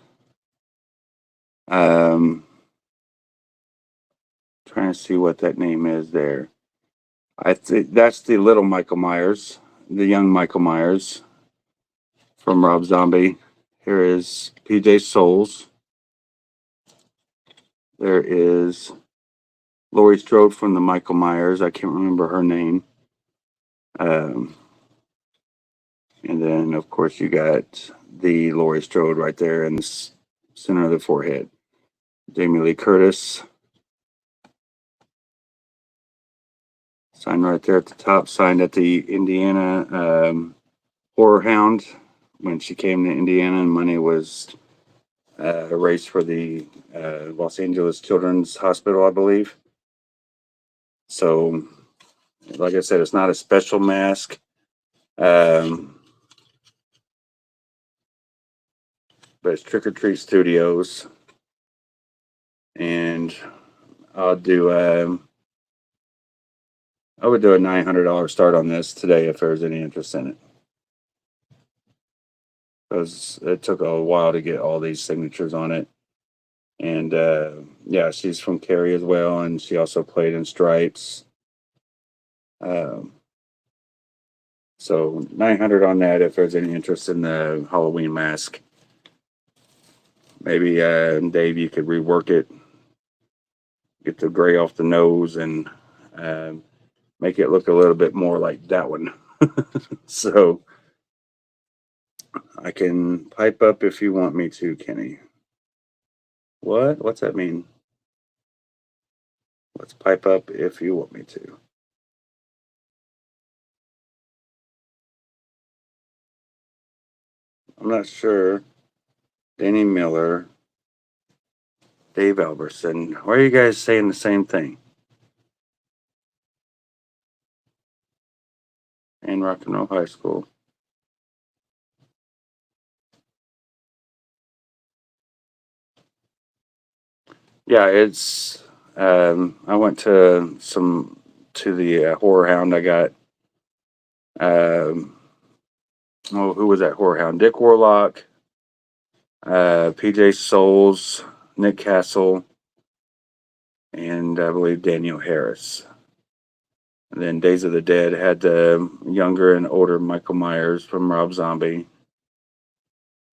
Trying to see what that name is there. I think that's the little Michael Myers, the young Michael Myers from Rob Zombie. Here is PJ Souls. There is Laurie Strode from the Michael Myers. I can't remember her name. And then, of course, you got the Laurie Strode right there in the center of the forehead. Jamie Lee Curtis. Signed right there at the top. Signed at the Indiana Horror Hound when she came to Indiana and money was raised for the Los Angeles Children's Hospital, I believe. So, like I said, it's not a special mask. But it's Trick or Treat Studios. And I'll do I would do a $900 start on this today if there's any interest in it. Because it took a while to get all these signatures on it. And yeah, she's from Cary as well, and she also played in Stripes. Um, so 900 on that if there's any interest in the Halloween mask. Maybe Dave, you could rework it, get the gray off the nose, and um, make it look a little bit more like that one. So I can pipe up if you want me to, Kenny. What? What's that mean? Let's pipe up if you want me to. I'm not sure. Danny Miller, Dave Alberson. Why are you guys saying the same thing? And Rock and Roll High School. Yeah, it's. I went to the Horror Hound. I got. Um, who was that Horror Hound? Dick Warlock, PJ Souls, Nick Castle, and I believe Daniel Harris. And then Days of the Dead had the younger and older Michael Myers from Rob Zombie.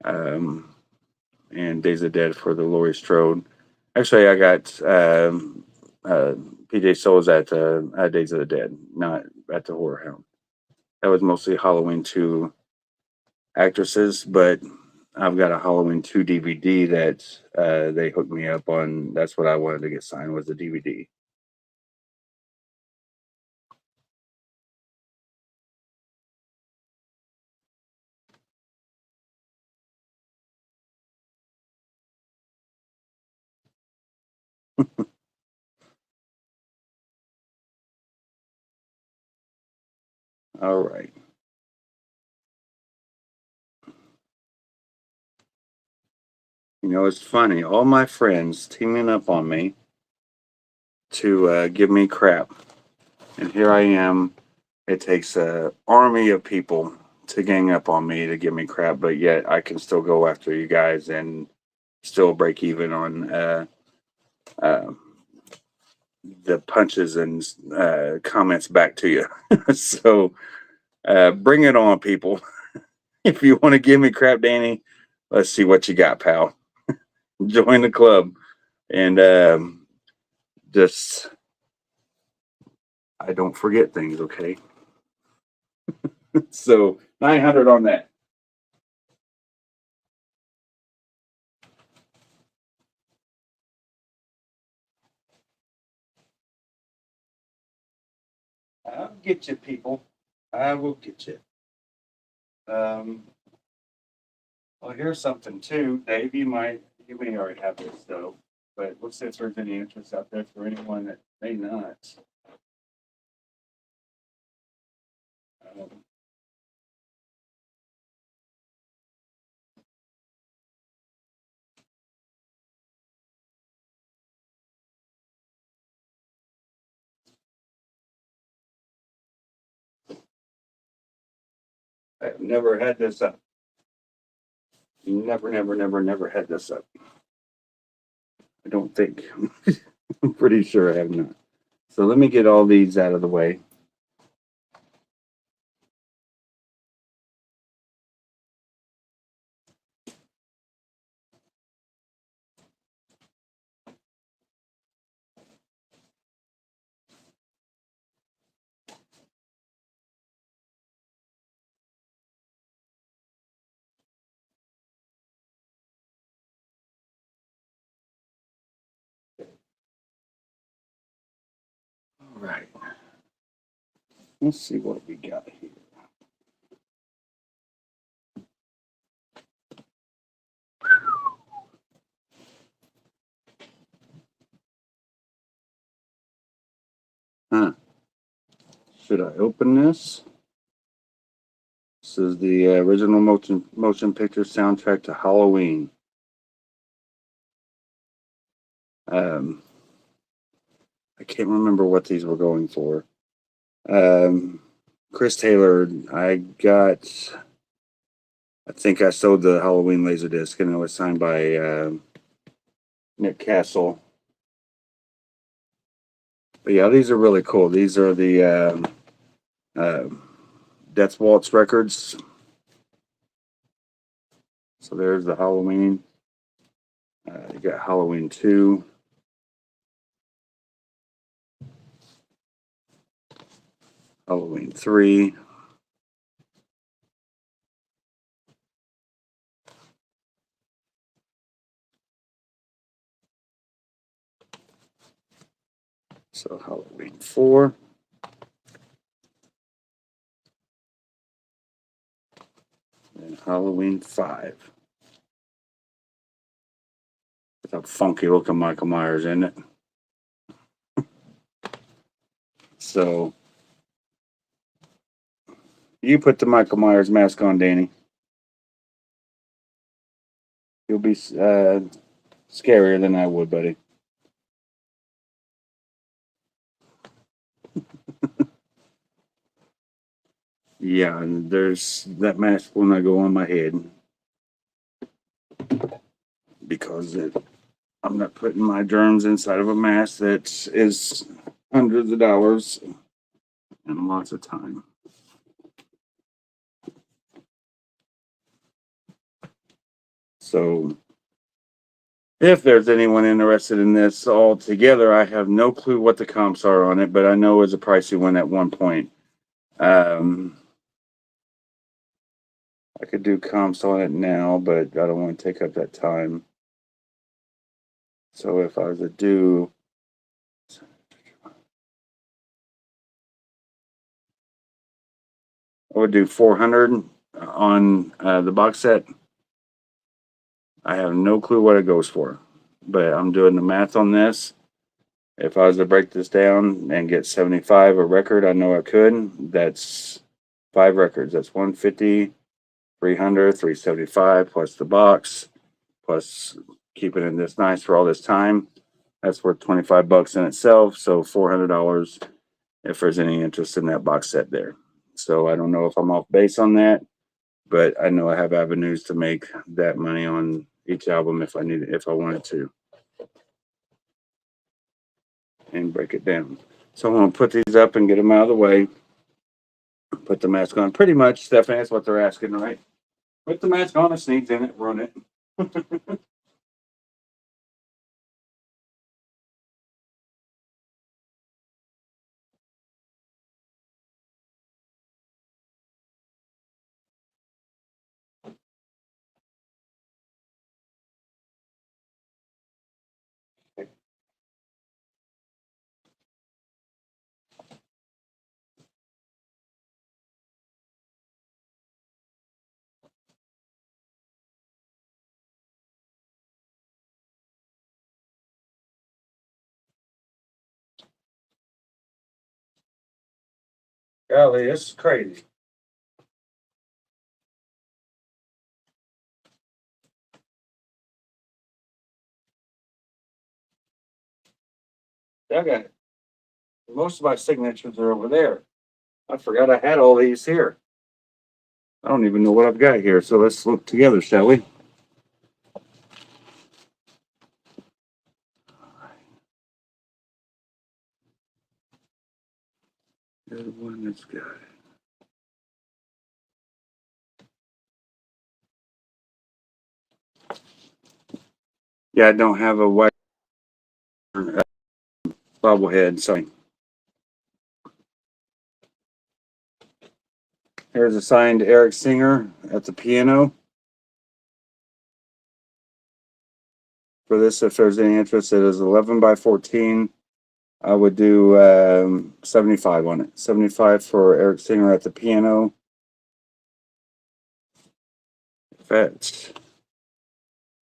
And Days of the Dead for the Laurie Strode. Actually, I got uh, PJ Souls at Days of the Dead, not at the Horror Hound. That was mostly Halloween 2 actresses, but I've got a Halloween 2 DVD that they hooked me up on. That's what I wanted to get signed, was the DVD. All right. You know, it's funny. All my friends teaming up on me to give me crap. And here I am. It takes an army of people to gang up on me to give me crap, but yet I can still go after you guys and still break even on uh, the punches and comments back to you. So bring it on, people. If you want to give me crap, Danny, let's see what you got, pal. Join the club. And just, I don't forget things, okay? So 900 on that. I'll get you, people. I will get you. Um, well, here's something too, Dave. You may already have this though, but let's see if there's any interest out there for anyone that may not. Um, I've never had this up. Never had this up. I don't think. I'm pretty sure I have not. So let me get all these out of the way. All right. Let's see what we got here. Huh. Should I open this? This is the original motion picture soundtrack to Halloween. Um, I can't remember what these were going for. Chris Taylor, I think I sold the Halloween laser disc, and it was signed by Nick Castle. But yeah, these are really cool. These are the uh, Death Waltz records. So there's the Halloween. You got Halloween 2. Halloween 3. So Halloween 4. And Halloween 5. With a funky looking Michael Myers in it. So you put the Michael Myers mask on, Danny. You'll be scarier than I would, buddy. Yeah, and there's that mask will not go on my head because I'm not putting my germs inside of a mask that is hundreds of dollars and lots of time. So if there's anyone interested in this altogether, I have no clue what the comps are on it, but I know it was a pricey one at one point. I could do comps on it now, but I don't want to take up that time. So if I was to do, I would do 400 on the box set. I have no clue what it goes for, but I'm doing the math on this. If I was to break this down and get 75 a record, I know I could. That's 5 records. That's 150, 300, 375 plus the box, plus keeping it this nice for all this time. That's worth $25 in itself. So $400 if there's any interest in that box set there. So I don't know if I'm off base on that, but I know I have avenues to make that money on each album if I wanted to, and break it down. So I'm gonna put these up and get them out of the way. Put the mask on. Pretty much, Stephanie, that's what they're asking, right? Put the mask on, it sneaks in it, run it. Golly, this is crazy. I got most of my signatures are over there. I forgot I had all these here. I don't even know what I've got here. So let's look together, shall we? There's one that's got it. Yeah, I don't have a white bobblehead. Sorry. Here's a signed Eric Singer at the piano. For this, if there's any interest, it is 11 by 14. I would do 75 on it. 75 for Eric Singer at the piano. If that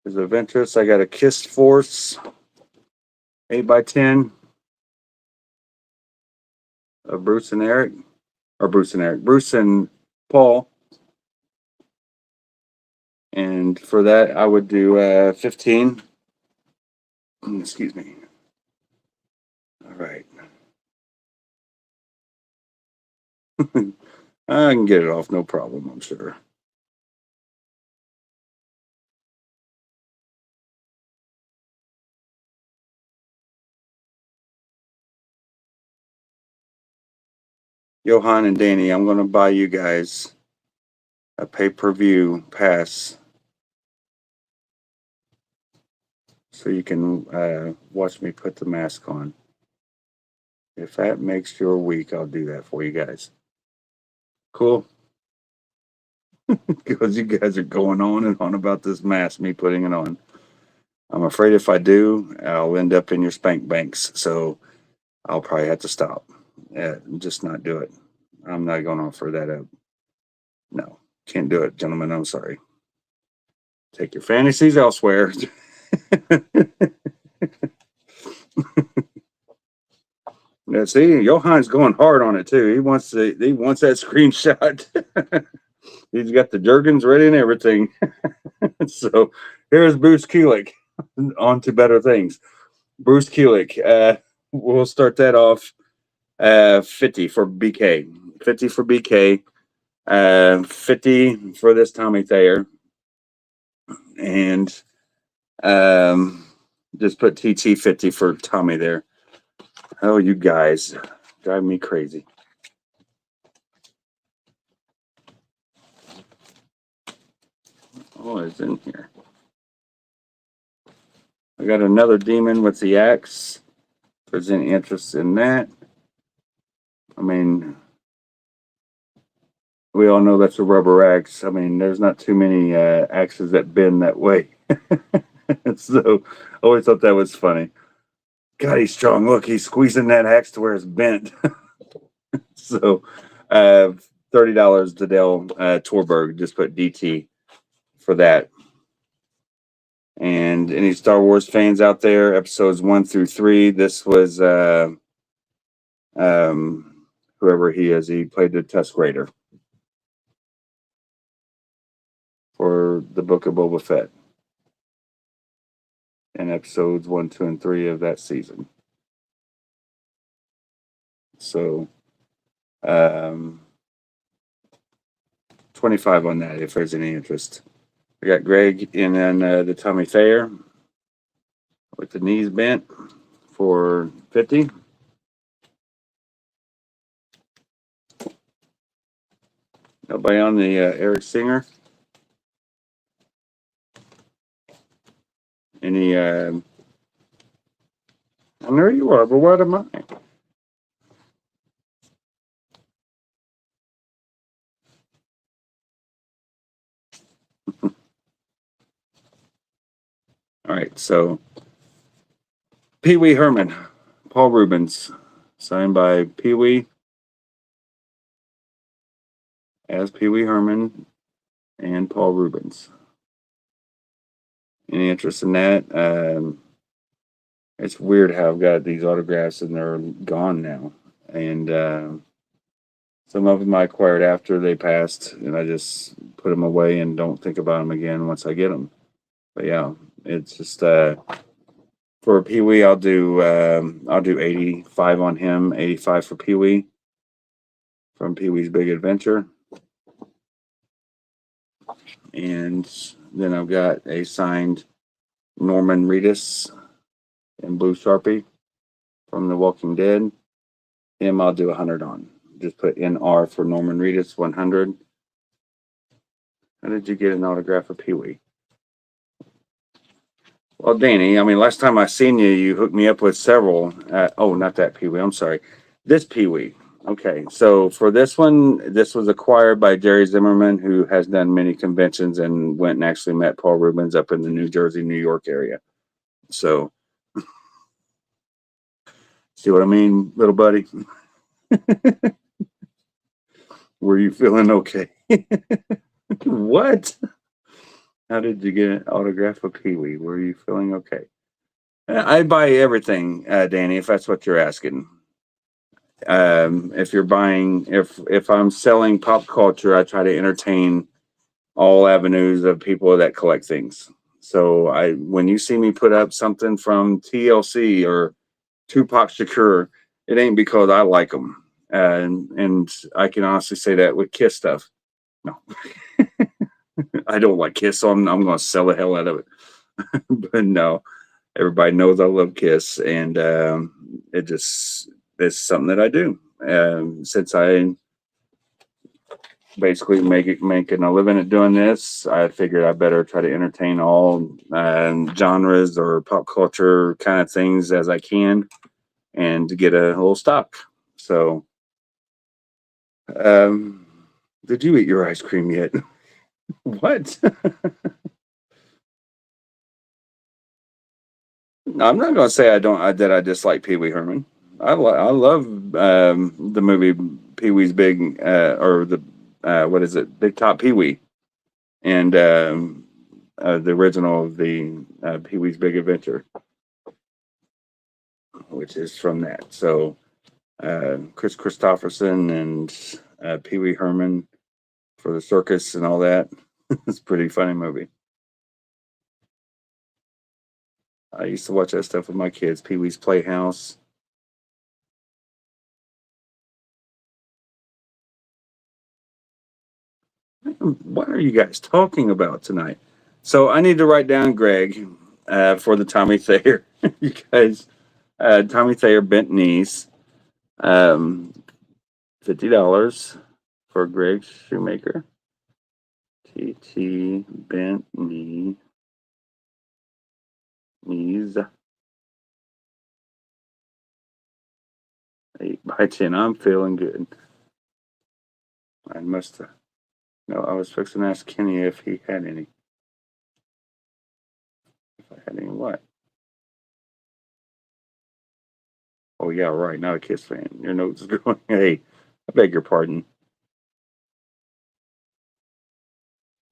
is of interest, I got a Kiss Force 8 by 10 of Bruce and Eric, or Bruce and Paul. And for that, I would do 15. Excuse me. All right. I can get it off, no problem, I'm sure. Johan and Danny, I'm going to buy you guys a pay-per-view pass so you can watch me put the mask on. If that makes your week, I'll do that for you guys. Cool. Because you guys are going on and on about this mask, me putting it on. I'm afraid if I do, I'll end up in your spank banks. So I'll probably have to stop. Just not do it. I'm not going to offer that up. No, can't do it, gentlemen. I'm sorry. Take your fantasies elsewhere. Yeah, see, Johan's going hard on it too. He wants that screenshot. He's got the jergens ready and everything. So here's Bruce Kulick on to better things. Bruce Kulick. We'll start that off. 50 for BK. 50 for BK. 50 for this Tommy Thayer. And just put TT 50 for Tommy there. Oh, you guys drive me crazy. Oh, it's in here. I got another demon with the axe. If there's any interest in that. I mean, we all know that's a rubber axe. I mean, there's not too many axes that bend that way. So I always thought that was funny. God, he's strong. Look, he's squeezing that axe to where it's bent. So $30 to Dale Torberg. Just put DT for that. And any Star Wars fans out there, episodes 1 through 3, this was whoever he is. He played the Tusk Raider for the Book of Boba Fett in episodes 1, 2, and 3 of that season. So 25 on that if there's any interest. I got Greg and then the Tommy Thayer with the knees bent for 50. Nobody on the Eric Singer. Any? I know you are, but what am I? All right, so Pee Wee Herman, Paul Rubens, signed by Pee Wee as Pee Wee Herman and Paul Rubens. Any interest in that? It's weird how I've got these autographs and they're gone now, and some of them I acquired after they passed, and I just put them away and don't think about them again once I get them. But yeah, it's just for Pee Wee, I'll do 85 on him, 85 for Pee Wee from Pee Wee's Big Adventure, and then I've got a signed Norman Reedus in blue Sharpie from The Walking Dead. Him, I'll do 100 on. Just put NR for Norman Reedus, 100. How did you get an autograph of Pee Wee? Well, Danny, I mean, last time I seen you, you hooked me up with several. Oh, not that Pee Wee. I'm sorry. This Pee Wee. Okay, so for this one, this was acquired by Jerry Zimmerman, who has done many conventions and went and actually met Paul Rubens up in the New Jersey, New York area. So, see what I mean, little buddy? Were you feeling okay? What? How did you get an autograph of Pee Wee? Were you feeling okay? I buy everything, Danny, if that's what you're asking. If you're buying, if I'm selling pop culture, I try to entertain all avenues of people that collect things. So when you see me put up something from TLC or Tupac Shakur, it ain't because I like them. And I can honestly say that with Kiss stuff. No, I don't like Kiss, so I'm going to sell the hell out of it. But no, everybody knows I love Kiss, and it's something that I do. Since I basically making a living at doing this, I figured I better try to entertain all genres or pop culture kind of things as I can, and to get a little stock. So, um, did you eat your ice cream yet? What? No, I'm not going to say that I dislike Pee Wee Herman. I love the movie Pee Wee's Big or the what is it, Big Top Pee Wee, and the original of the Pee Wee's Big Adventure, which is from that. So Chris Christopherson and Pee Wee Herman for the circus and all that. It's a pretty funny movie. I used to watch that stuff with my kids. Pee Wee's Playhouse. What are you guys talking about tonight? So I need to write down Greg for the Tommy Thayer. You guys, Tommy Thayer bent knees, um, $50 for Greg Shoemaker. TT bent knees. 8 by 10. I'm feeling good. I must have. No, I was fixing to ask Kenny if he had any. If I had any what? Oh yeah, right. Not a Kiss fan. Your notes is going. Hey, I beg your pardon.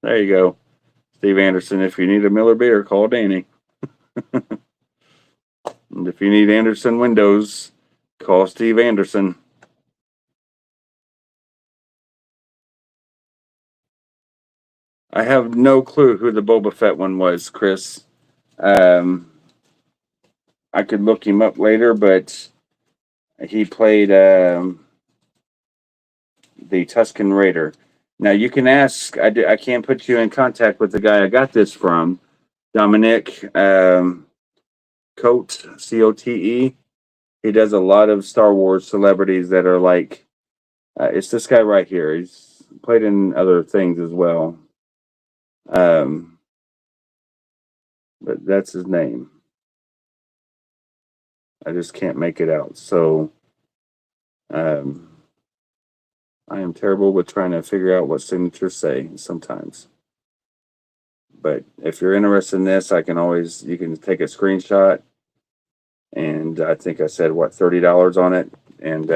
There you go, Steve Anderson. If you need a Miller beer, call Danny. And if you need Anderson windows, call Steve Anderson. I have no clue who the Boba Fett one was, Chris. Um, I could look him up later, but he played the Tusken Raider. Now you can ask. I can't put you in contact with the guy I got this from, Dominic Cote, Cote. He does a lot of Star Wars celebrities that are like. It's this guy right here. He's played in other things as well. Um, but that's his name. I just can't make it out. So um, I am terrible with trying to figure out what signatures say sometimes. But if you're interested in this, you can take a screenshot, and I think I said what, $30 on it, and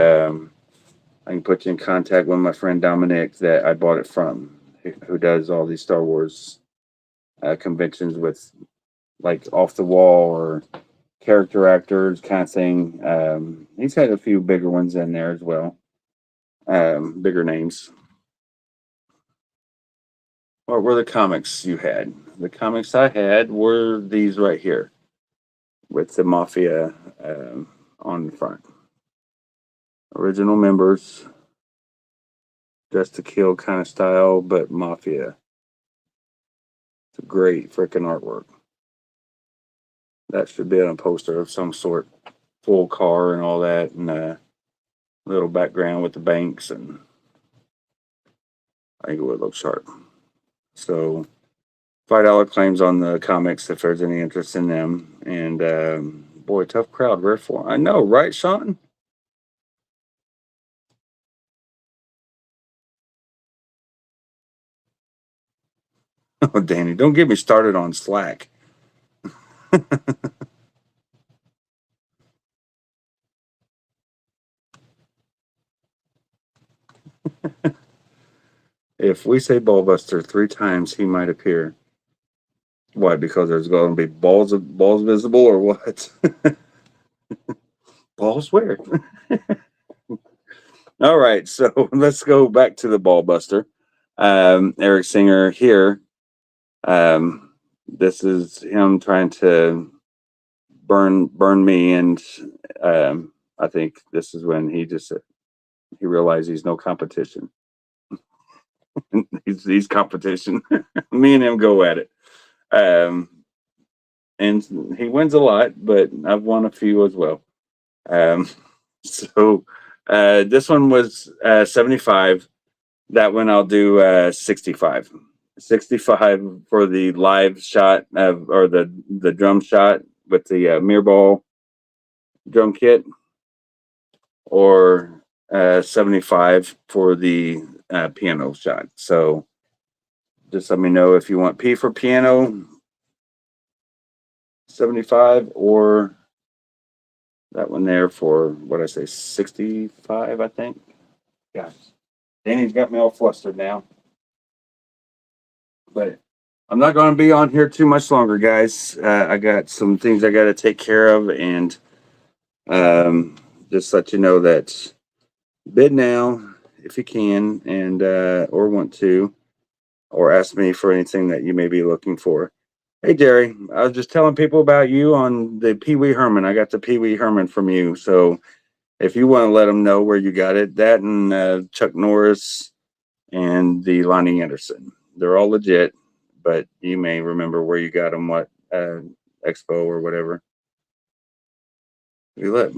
I can put you in contact with my friend Dominic that I bought it from, who does all these Star Wars conventions with like off the wall or character actors kind of thing. He's had a few bigger ones in there as well, bigger names. What were the comics you had? The comics I had were these right here with the Mafia on the front. Original members, Just to Kill kind of style, but Mafia. It's a great freaking artwork. That should be on a poster of some sort. Full car and all that, and a little background with the banks, and I think it would look sharp. So $5 claims on the comics if there's any interest in them. And boy, tough crowd. Rare for I know, right, Sean? Oh, Danny, don't get me started on Slack. If we say Ballbuster 3 times, he might appear. Why? Because there's going to be balls visible, or what? Balls where? All right, so let's go back to the Ballbuster. Eric Singer here. This is him trying to burn me, and I think this is when he just said, he realized he's no competition. He's competition. Me and him go at it. Um, and he wins a lot, but I've won a few as well. Um, so this one was 75. That one I'll do 65. 65 for the live shot or the drum shot with the mirror ball drum kit, or 75 for the piano shot. So just let me know if you want P for piano 75, or that one there for what I say 65, I think. Gosh, Danny's got me all flustered now. But I'm not going to be on here too much longer, guys. I got some things I got to take care of, and just let you know that bid now if you can, and or want to, or ask me for anything that you may be looking for. Hey, Jerry, I was just telling people about you on the Pee Wee Herman. I got the Pee Wee Herman from you, so if you want to let them know where you got it, that and Chuck Norris and the Lonnie Anderson, they're all legit, but you may remember where you got them, what expo or whatever. You let.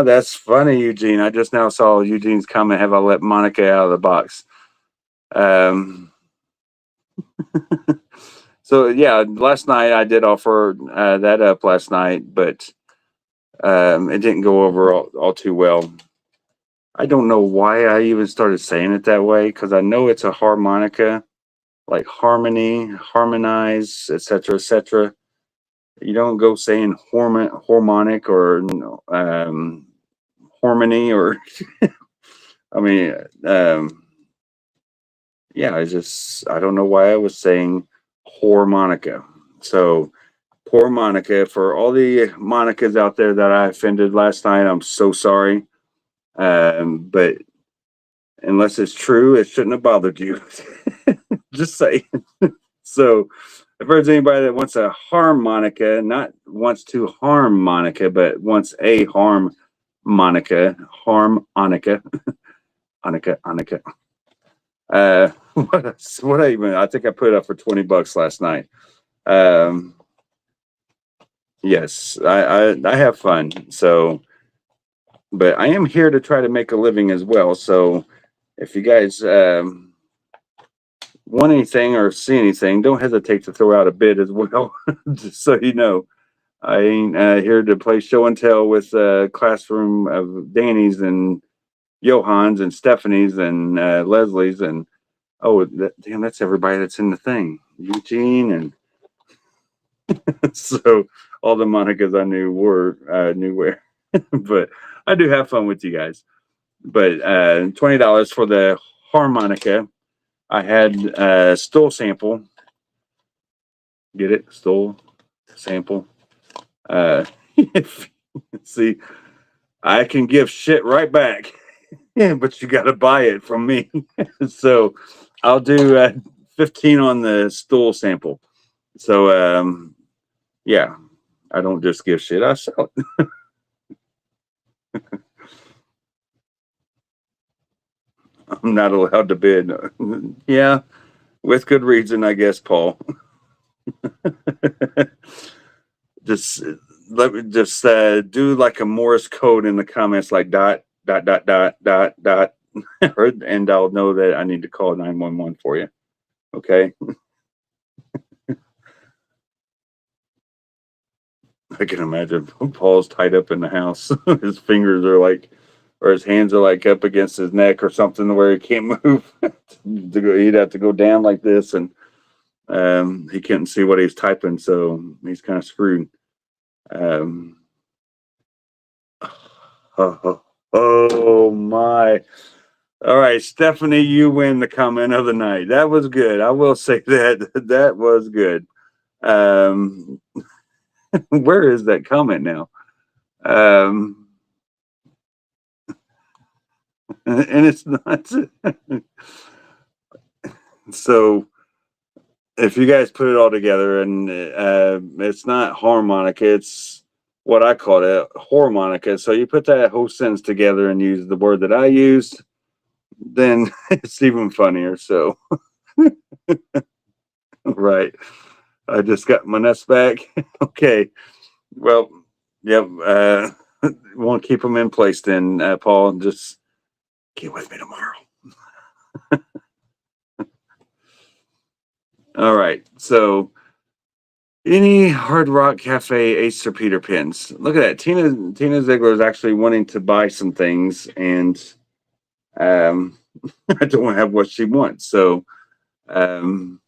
That's funny, Eugene. I just now saw Eugene's comment. Have I let Monica out of the box? Um, so yeah, last night I did offer that up last night, but it didn't go over all too well. I don't know why I even started saying it that way, because I know it's a harmonica, like harmony, harmonize, etc., etc. You don't go saying harmonic or harmony or I mean, yeah, I don't know why I was saying harmonica. So poor Monica, for all the Monicas out there that I offended last night, I'm so sorry. But unless it's true, it shouldn't have bothered you. Just say. So if there's anybody that wants a harmonica, not wants to harm Monica, but wants a harmonica, Hanukkah. What I even? I think I put it up for $20 last night. Um, yes, I have fun. So, but I am here to try to make a living as well. So, if you guys want anything or see anything, don't hesitate to throw out a bid as well. Just so you know, I ain't here to play show and tell with a classroom of Danny's and Johans and Stephanie's and Leslie's and damn, that's everybody that's in the thing. Eugene and so all the Monicas I knew knew where. But I do have fun with you guys. But $20 for the harmonica. I had stool sample. Get it? Stool sample. Uh, see, I can give shit right back. Yeah, but you got to buy it from me. So I'll do 15 on the stool sample. So yeah, I don't just give shit. I sell it. I'm not allowed to bid. Yeah, with good reason, I guess, Paul. Just let me just do like a Morse code in the comments, like dot dot dot dot dot dot, and I'll know that I need to call 911 for you. Okay. I can imagine Paul's tied up in the house. His fingers are like, or his hands are like up against his neck or something where he can't move. He'd have to go down like this, and he couldn't see what he's typing, so he's kind of screwed. Um, oh my. All right, Stephanie, you win the comment of the night. That was good. I will say that. That was good. Um, where is that comment now? Um, and it's not. So if you guys put it all together, and it's not harmonica, it's what I call it, harmonica. So you put that whole sentence together and use the word that I used, then it's even funnier. So, right. I just got my nuts back. Okay. Well, yep. Won't keep them in place then, Paul. Just get with me tomorrow. All right. So, any Hard Rock Cafe Ace or Peter pins? Look at that. Tina Ziegler is actually wanting to buy some things, and um, I don't have what she wants. So, um,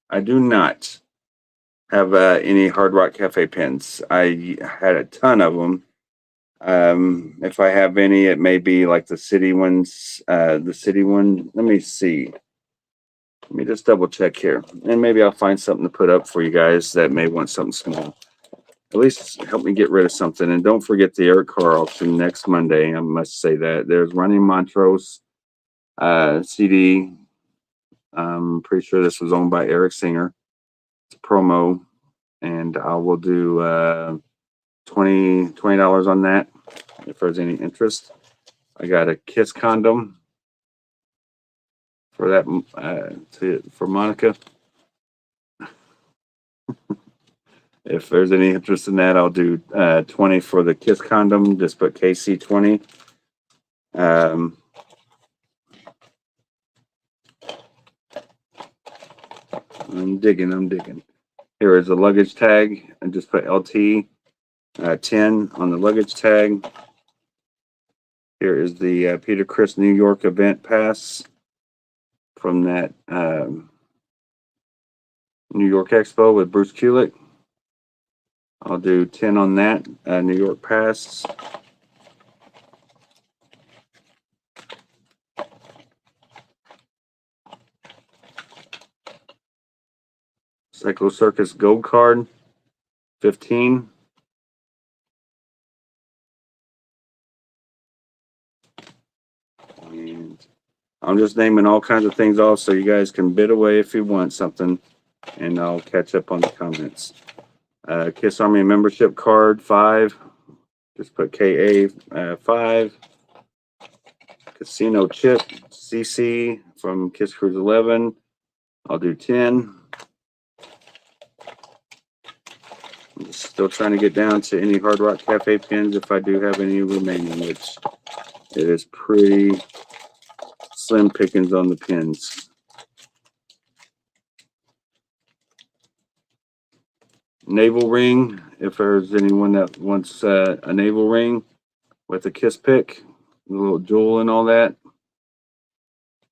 I do not have any Hard Rock Cafe pins. I had a ton of them. If I have any, it may be like the city ones. The city one. Let me see. Let me just double check here, and maybe I'll find something to put up for you guys that may want something small. At least help me get rid of something. And don't forget the Eric Carr auction next Monday. I must say that there's Running Montrose CD. I'm pretty sure this was owned by Eric Singer. It's a promo, and I will do $20 on that if there's any interest. I got a Kiss condom for that for Monica. If there's any interest in that, I'll do 20 for the Kiss condom. Just put KC20. I'm digging. Here is the luggage tag. I just put LT 10 on the luggage tag. Here is the Peter Criss New York event pass from that New York Expo with Bruce Kulick. I'll do 10 on that New York pass. Cyclo Circus Gold Card, 15. And I'm just naming all kinds of things off so you guys can bid away if you want something, and I'll catch up on the comments. Kiss Army membership card, 5. Just put KA 5. Casino chip, CC from Kiss Cruise 11. I'll do 10. I'm still trying to get down to any Hard Rock Cafe pins if I do have any remaining, which it is pretty slim pickings on the pins. Navel ring, if there's anyone that wants a navel ring with a Kiss pick, a little jewel and all that.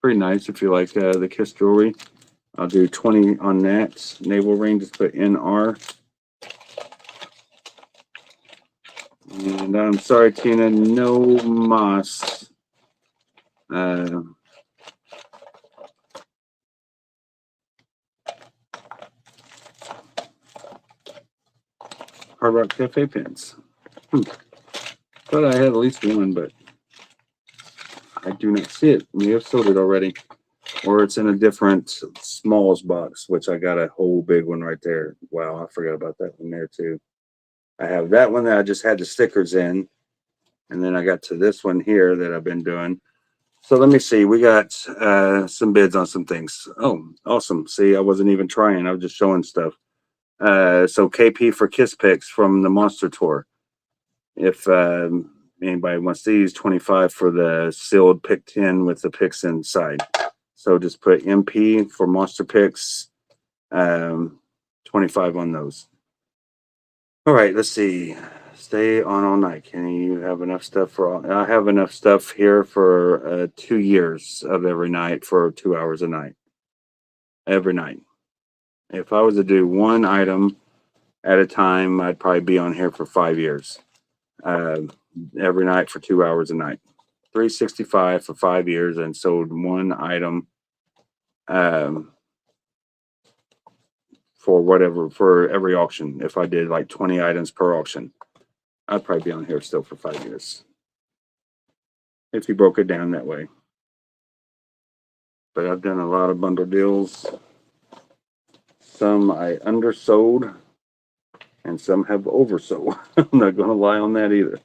Pretty nice if you like the Kiss jewelry. I'll do 20 on that. Navel ring, just put NR. And I'm sorry, Tina, no moss. Hard Rock Cafe pins. Thought I had at least one, but I do not see it. We have sold it already. Or it's in a different smalls box, which I got a whole big one right there. Wow, I forgot about that one there too. I have that one that I just had the stickers in. And then I got to this one here that I've been doing. So let me see. We got some bids on some things. Oh, awesome. See, I wasn't even trying. I was just showing stuff. So KP for Kiss Picks from the Monster Tour. If anybody wants these, 25 for the sealed pick 10 with the picks inside. So just put MP for Monster Picks, 25 on those. All right, let's see. Stay on all night. Can you have enough stuff for all? I have enough stuff here for 2 years of every night for 2 hours a night. Every night. If I was to do one item at a time, I'd probably be on here for 5 years. Every night for 2 hours a night. 365 for 5 years and sold one item for whatever, for every auction. If I did like 20 items per auction, I'd probably be on here still for 5 years. If you broke it down that way. But I've done a lot of bundle deals. Some I undersold and some have oversold. I'm not going to lie on that either.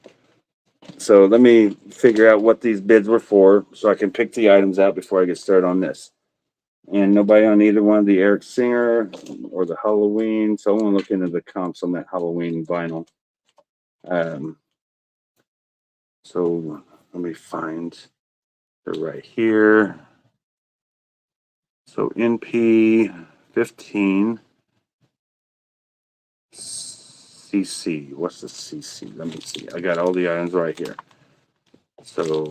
So let me figure out what these bids were for so I can pick the items out before I get started on this. And nobody on either one of the Eric Singer or the Halloween. So I want to look into the comps on that Halloween vinyl. So let me find it right here. So NP 15 CC. What's the CC? Let me see. I got all the items right here. So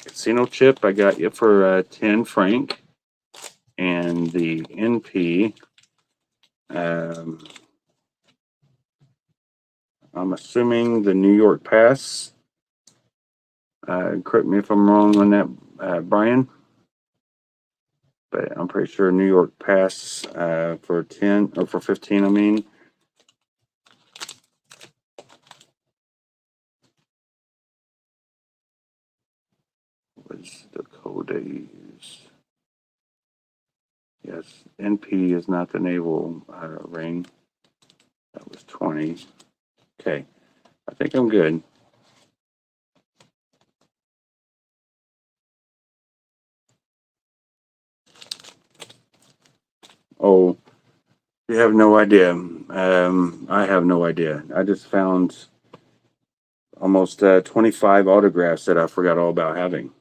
casino chip, I got you for 10 franc, and the NP. I'm assuming the New York Pass. Correct me if I'm wrong on that, Brian. But I'm pretty sure New York Pass for 10 or for 15. I mean. What's the code they use? Yes, NP is not the naval ring. That was 20. Okay, I think I'm good. Oh, you have no idea. I have no idea. I just found almost 25 autographs that I forgot all about having.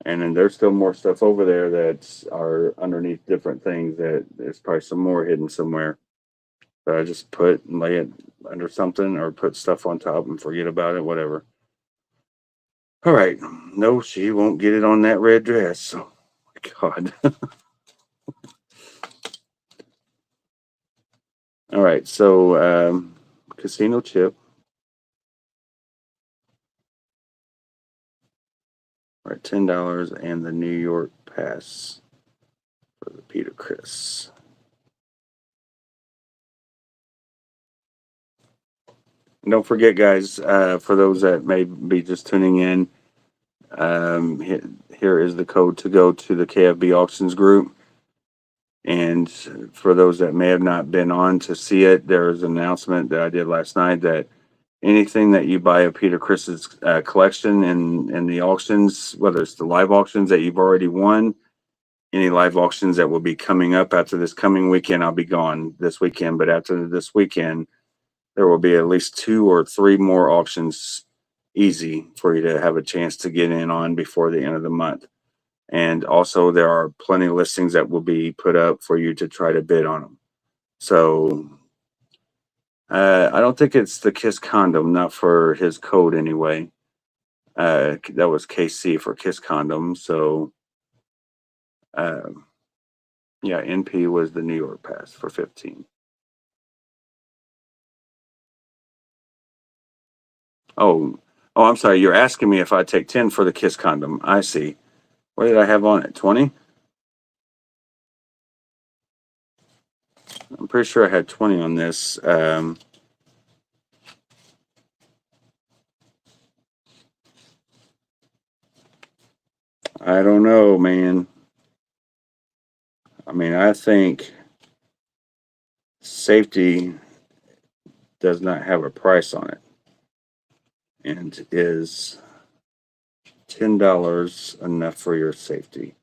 And then there's still more stuff over there that are underneath different things that there's probably some more hidden somewhere. But I just put and lay it under something or put stuff on top and forget about it, whatever. All right. No, she won't get it on that red dress. Oh my God. All right. So, casino chip. All right, $10 and the New York Pass for the Peter Chris. And don't forget, guys, for those that may be just tuning in, here is the code to go to the KFB Auctions group. And for those that may have not been on to see it, there's an announcement that I did last night that anything that you buy of Peter Chris's collection in the auctions, whether it's the live auctions that you've already won, any live auctions that will be coming up after this coming weekend, I'll be gone this weekend, but after this weekend, there will be at least 2 or 3 more auctions easy for you to have a chance to get in on before the end of the month. And also there are plenty of listings that will be put up for you to try to bid on them. So I don't think it's the Kiss condom, not for his code anyway. That was KC for Kiss condom. So yeah, NP was the New York Pass for 15. Oh, I'm sorry. You're asking me if I take 10 for the Kiss condom. I see. What did I have on it? 20? I'm pretty sure I had 20 on this. I don't know, man. I mean, I think safety does not have a price on it. And is $10 enough for your safety?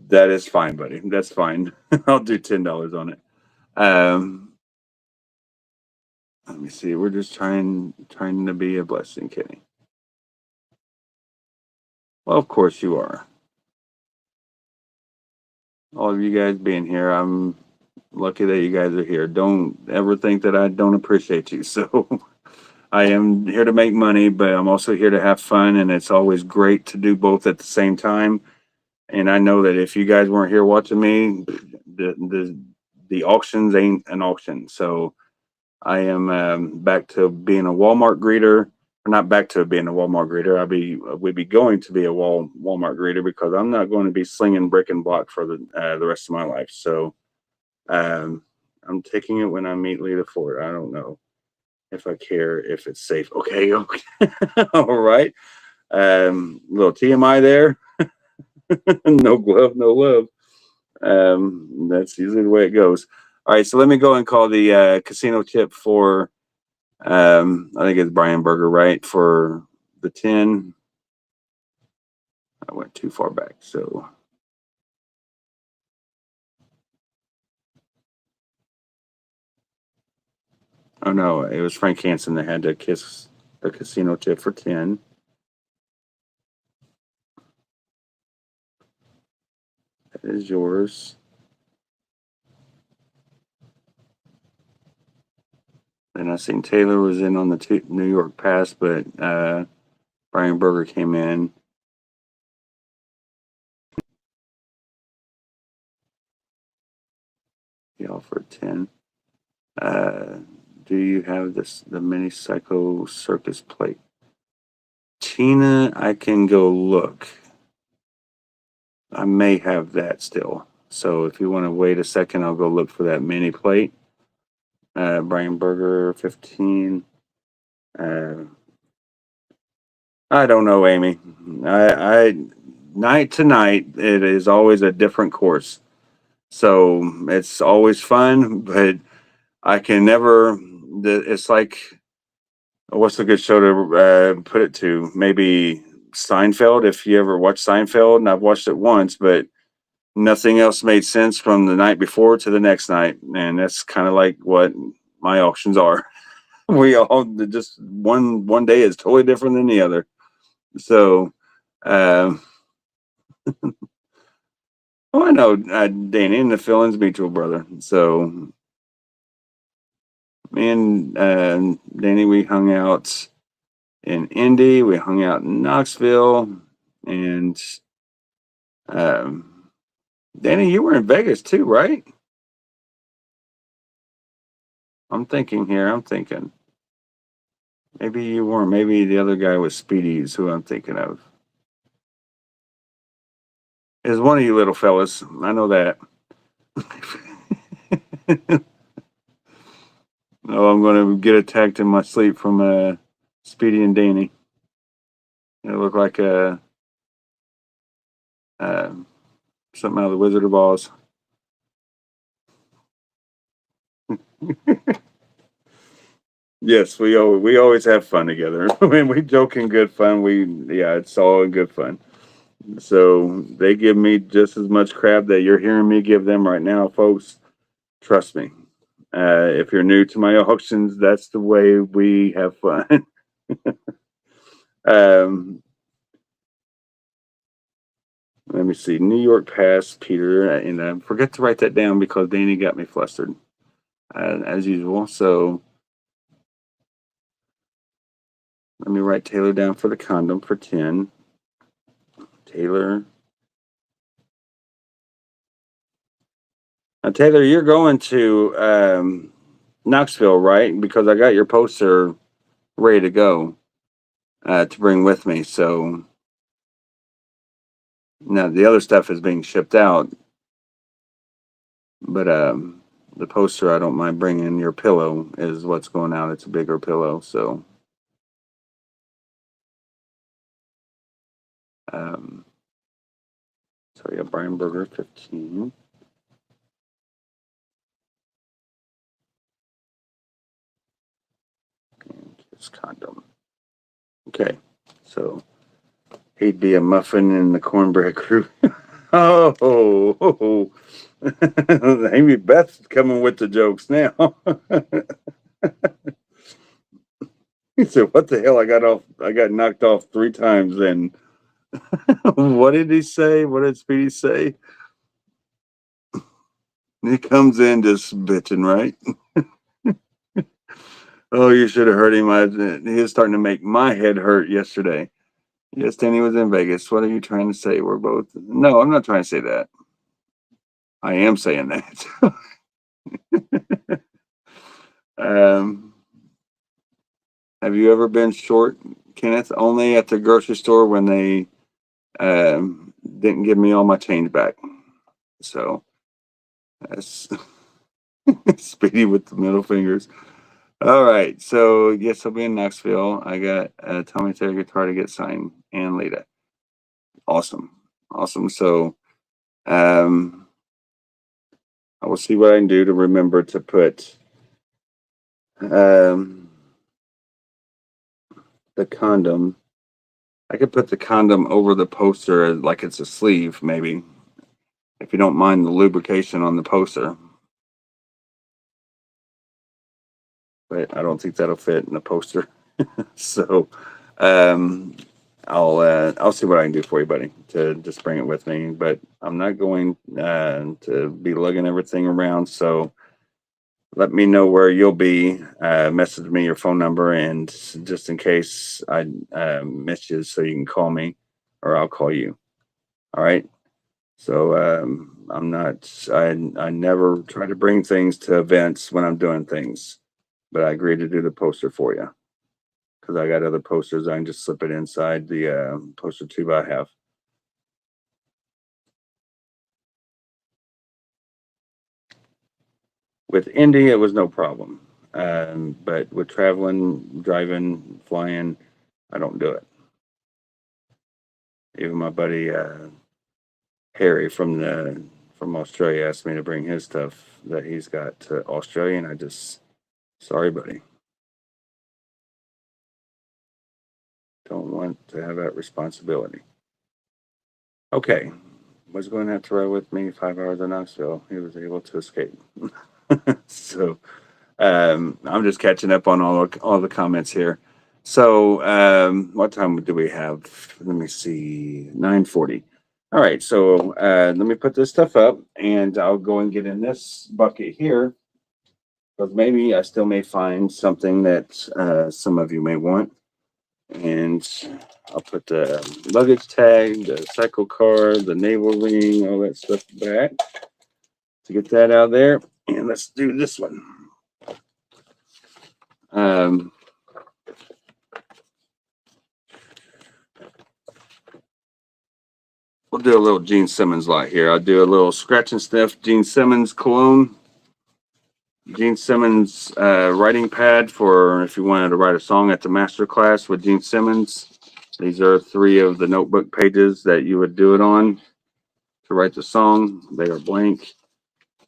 That is fine, buddy. That's fine. I'll do $10 on it. Let me see. We're just trying to be a blessing, Kenny. Well, of course you are. All of you guys being here, I'm lucky that you guys are here. Don't ever think that I don't appreciate you. So I am here to make money, but I'm also here to have fun, and it's always great to do both at the same time. And I know that if you guys weren't here watching me, the auctions ain't an auction. So I am back to being a Walmart greeter. Or not back to being a Walmart greeter. We'd be going to be a Walmart greeter because I'm not going to be slinging brick and block for the rest of my life. So I'm taking it when I meet Lita Ford. I don't know if I care if it's safe. Okay, okay. All right. Little TMI there. No glove, no love. That's usually the way it goes. All right, so let me go and call the casino tip for I think it's Brian Burger, right? For the 10. I went too far back. So oh no, it was Frank Hansen that had to kiss a casino tip for 10. That is yours. And I seen Taylor was in on the New York Pass, but Brian Berger came in. He offered 10. Uh, do you have the mini Psycho Circus plate? Tina, I can go look. I may have that still. So if you want to wait a second, I'll go look for that mini plate. Brian Berger, 15. Uh, I don't know, Amy. I night to night, it is always a different course. So it's always fun, but I can never. It's like, what's a good show to put it to? Maybe Seinfeld. If you ever watch Seinfeld, and I've watched it once, but nothing else made sense from the night before to the next night, and that's kind of like what my auctions are. We all just one day is totally different than the other. So, uh, oh, I know Danny and the Fillins Mutual brother. So me and Danny, we hung out in Indy. We hung out in Knoxville, and um, Danny, you were in Vegas too, right? I'm thinking here. I'm thinking maybe you weren't. Maybe the other guy was Speedy's, who I'm thinking of. Is one of you little fellas. I know that. Oh, I'm going to get attacked in my sleep from Speedy and Danny. It looked like uh, something out of the Wizard of Oz. Yes, we always have fun together. When we joke in good fun, it's all in good fun. So they give me just as much crap that you're hearing me give them right now, folks. Trust me. If you're new to my auctions, that's the way we have fun. um, Let me see. New York Pass, Peter, and forget to write that down because Danny got me flustered, as usual. So let me write Taylor down for the condom for 10. Taylor. Now, Taylor, you're going to Knoxville, right? Because I got your poster ready to go to bring with me. So now the other stuff is being shipped out, but the poster, I don't mind bringing. Your pillow is what's going out. It's a bigger pillow. So um, yeah, Brian Burger, 15. And his condom. Okay, so he'd be a muffin in the cornbread crew. Oh, Amy Beth's coming with the jokes now. He said, "What the hell? I got off. I got knocked off 3 times." And what did he say? What did Speedy say? He comes in just bitching, right? Oh, you should have heard him. He was starting to make my head hurt yesterday. Yes, Danny was in Vegas. What are you trying to say? We're both. No, I'm not trying to say that. I am saying that. um, have you ever been short, Kenneth? Only at the grocery store when they didn't give me all my change back. So that's Speedy with the middle fingers. All right. So yes, I'll be in Knoxville. I got a Tommy Taylor guitar to get signed and Lita. Awesome. Awesome. So um I will see what I can do to remember to put um, the condom. I could put the condom over the poster like it's a sleeve, maybe, if you don't mind the lubrication on the poster. But I don't think that'll fit in the poster. So um, I'll see what I can do for you, buddy, to just bring it with me. But I'm not going to be lugging everything around. So let me know where you'll be. Message me your phone number, and just in case I miss you, so you can call me, or I'll call you. All right. So I'm not. I never try to bring things to events when I'm doing things, but I agreed to do the poster for you because I got other posters. I can just slip it inside the poster tube I have. With Indy, it was no problem. But with traveling, driving, flying, I don't do it. Even my buddy Harry from Australia asked me to bring his stuff that he's got to Australia, and I just sorry, buddy, don't want to have that responsibility. Okay, was going to have to ride with me 5 hours in Knoxville. He was able to escape. So I'm just catching up on all the comments here. So what time do we have? Let me see, 9:40. All right, so let me put this stuff up, and I'll go and get in this bucket here because maybe I still may find something that some of you may want. And I'll put the luggage tag, the cycle card, the navel ring, all that stuff back to get that out of there. And let's do this one. Um, we'll do a little Gene Simmons light here. I'll do a little scratch and sniff Gene Simmons cologne. Gene Simmons writing pad for if you wanted to write a song at the master class with Gene Simmons. These are 3 of the notebook pages that you would do it on to write the song. They are blank.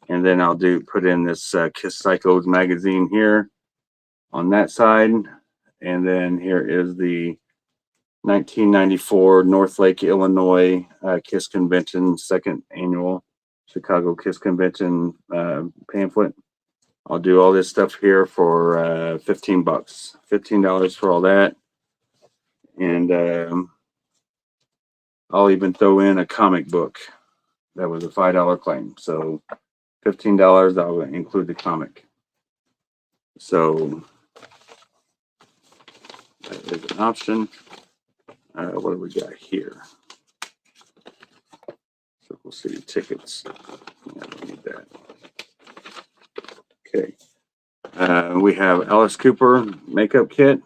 And then I'll put in this Kiss Psychos magazine here on that side. And then here is the 1994 North Lake, Illinois Kiss Convention, second annual Chicago Kiss Convention pamphlet. I'll do all this stuff here for $15, $15 for all that. And I'll even throw in a comic book. That was a $5 claim. So $15, I'll include the comic. So that is an option. What do we got here? So we'll see tickets. Yeah, I don't need that. Okay. We have Alice Cooper makeup kit.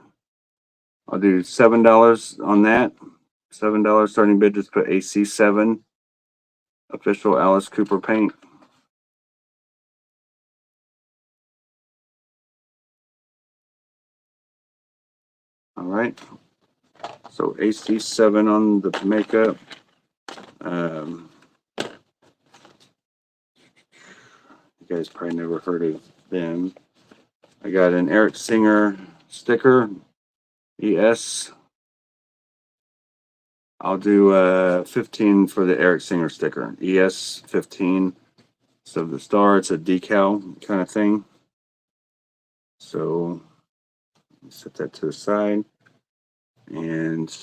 I'll do $7 on that. $7 starting bid. Just put AC7 official Alice Cooper paint. All right. So AC7 on the makeup. You guys probably never heard of them. I got an Eric Singer sticker, ES. I'll do 15 for the Eric Singer sticker, ES 15. So the star, it's a decal kind of thing. So set that to the side. And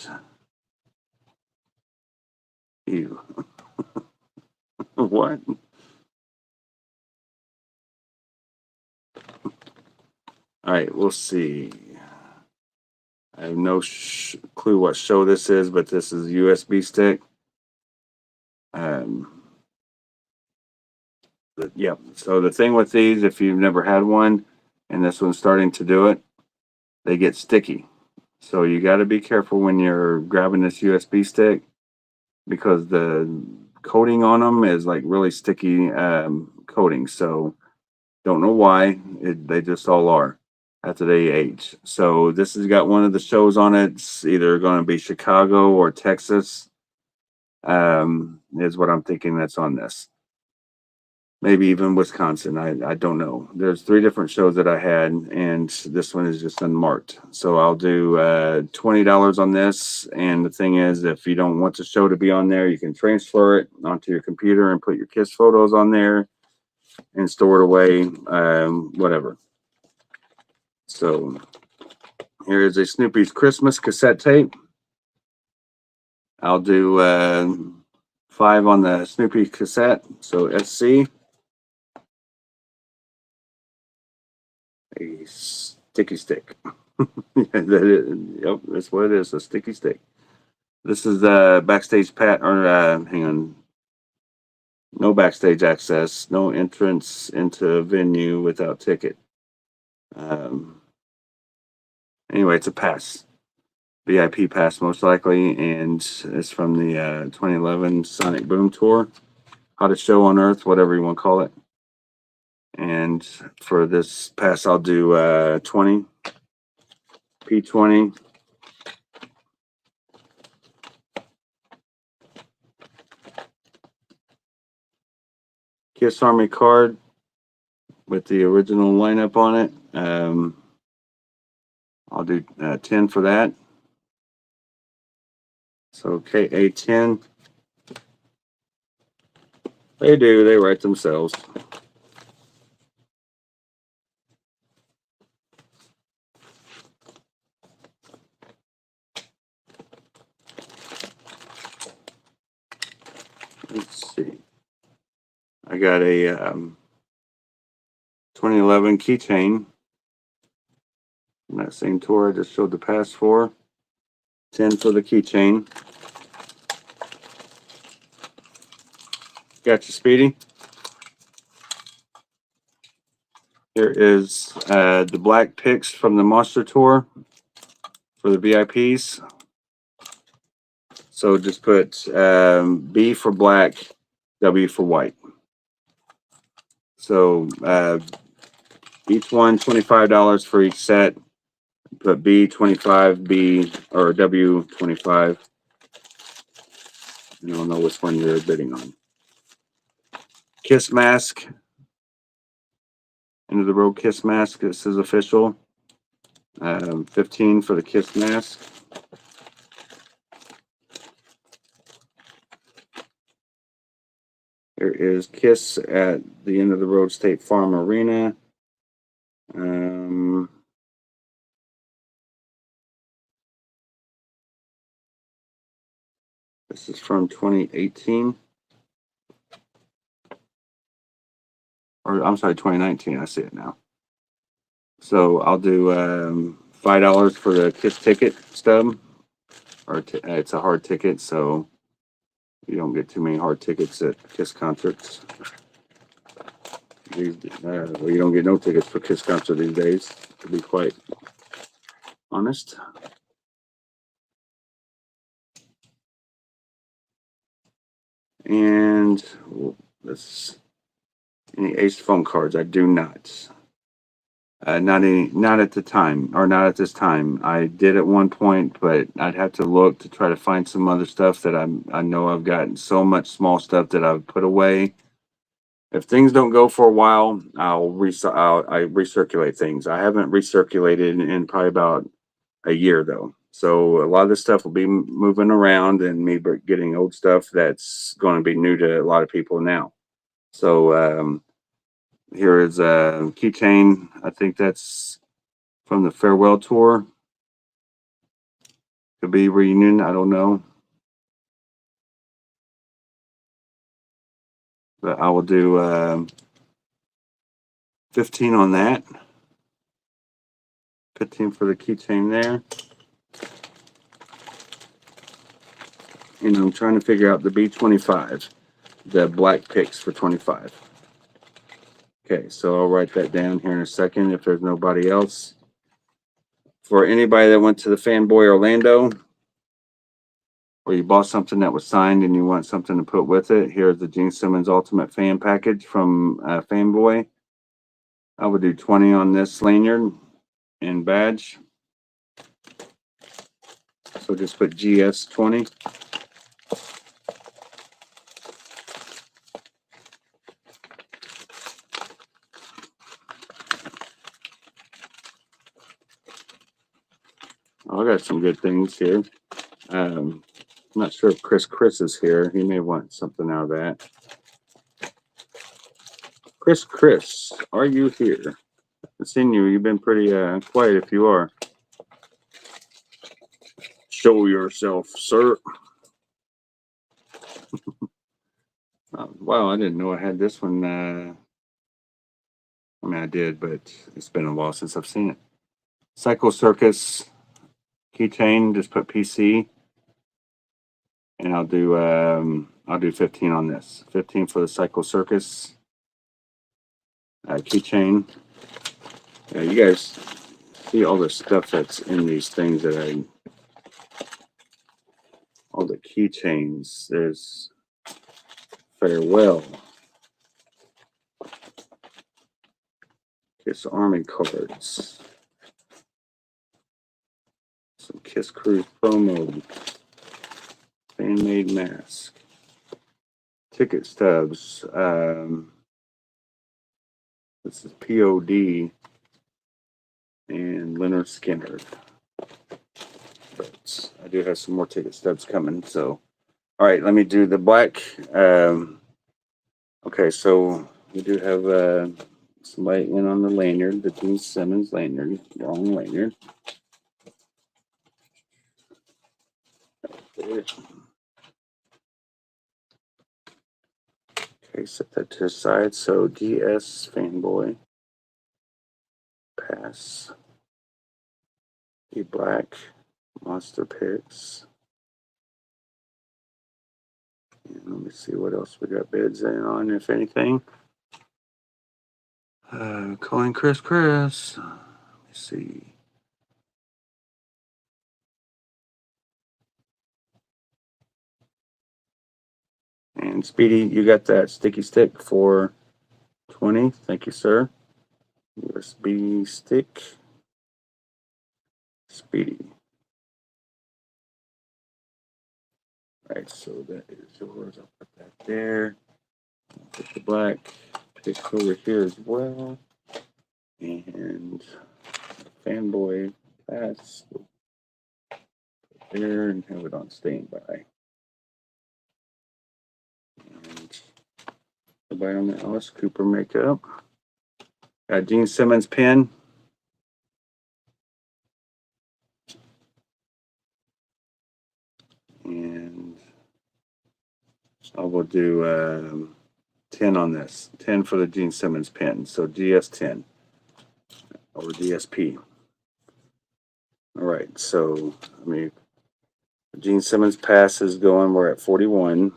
ew. What? All right, we'll see. I have no clue what show this is, but this is a USB stick. Yeah. So the thing with these, if you've never had one, and this one's starting to do it, they get sticky. So you got to be careful when you're grabbing this USB stick because the coating on them is like really sticky coating. So don't know why they just all are after they age. So this has got one of the shows on it. It's either going to be Chicago or Texas. Is what I'm thinking that's on this. maybe even Wisconsin. I don't know. There's 3 different shows that I had, and this one is just unmarked. So I'll do $20 on this. And the thing is, if you don't want the show to be on there, you can transfer it onto your computer and put your Kiss photos on there and store it away, whatever. So here is a Snoopy's Christmas cassette tape. I'll do 5 on the Snoopy cassette. So SC. A sticky stick. Yep, that's what it is, a sticky stick. This is the backstage hang on. No backstage access, no entrance into venue without ticket. Anyway, it's a pass. VIP pass, most likely, and it's from the 2011 Sonic Boom Tour. Hottest show on earth, whatever you want to call it. And for this pass, I'll do 20. P20. Kiss Army card with the original lineup on it. I'll do 10 for that. So KA10. They write themselves. Let's see. I got a 2011 keychain from that same tour I just showed the pass for. 10 for the keychain. Gotcha, Speedy. Here is the black picks from the Monster Tour for the VIPs. So just put B for black, W for white. So each one $25 for each set. Put B 25, B or W 25. You don't know which one you're bidding on. Kiss mask. End of the road Kiss mask. This is official. 15 for the Kiss mask. Here is Kiss at the End of the Road State Farm Arena. This is from 2018. Or I'm sorry, 2019. I see it now. So I'll do $5 for the Kiss ticket stub. Or it's a hard ticket, so you don't get too many hard tickets at Kiss concerts. Well, you don't get no tickets for Kiss concert these days, to be quite honest. And this any Ace phone cards? I do not. Not at the time, or not at this time. I did at one point, but I'd have to look to try to find some other stuff that I know I've gotten so much small stuff that I've put away. If things don't go for a while, I recirculate things. I haven't recirculated in probably about a year though. So a lot of this stuff will be moving around and me getting old stuff that's going to be new to a lot of people now. So here is a keychain. I think that's from the farewell tour. Could be reunion. I don't know. But I will do 15 on that. 15 for the keychain there. And I'm trying to figure out the B25, the black picks for 25. Okay, so I'll write that down here in a second if there's nobody else. For anybody that went to the Fanboy Orlando, or you bought something that was signed and you want something to put with it, here's the Gene Simmons Ultimate Fan Package from Fanboy. I would do 20 on this lanyard and badge. So just put GS20. I got some good things here. I'm not sure if Chris is here. He may want something out of that. Chris, are you here? I've seen you. You've been pretty quiet if you are. Show yourself, sir. Wow, I didn't know I had this one. I mean, I did, but it's been a while since I've seen it. Cycle Circus keychain. Just put PC, and I'll do 15 on this. 15 for the Cycle Circus keychain. Yeah, you guys see all the stuff that's in these things all the keychains. There's Farewell. Kiss Army cards. Some Kiss Cruise promo. Fan-made mask. Ticket stubs. This is POD and Leonard Skinner. But I do have some more ticket stubs coming. So, all right, let me do the black. Okay, so we do have some light in on the lanyard, the Gene Simmons lanyard, long lanyard. Okay, set that to the side. So DS Fanboy. Pass. The black Monster Picks. And let me see what else we got bids in on, if anything. Calling Chris. Let me see. And Speedy, you got that sticky stick for 20. Thank you, sir. USB stick. Speedy. All right, so that is yours. I'll put that there. I'll put the black pick over here as well. And Fanboy pass there and have it on standby. And everybody on the Alice Cooper makeup. Got Gene Simmons pen. And I will do 10 on this. 10 for the Gene Simmons pen. So GS10 or DSP. All right, so I mean, Gene Simmons pass is going. We're at 41.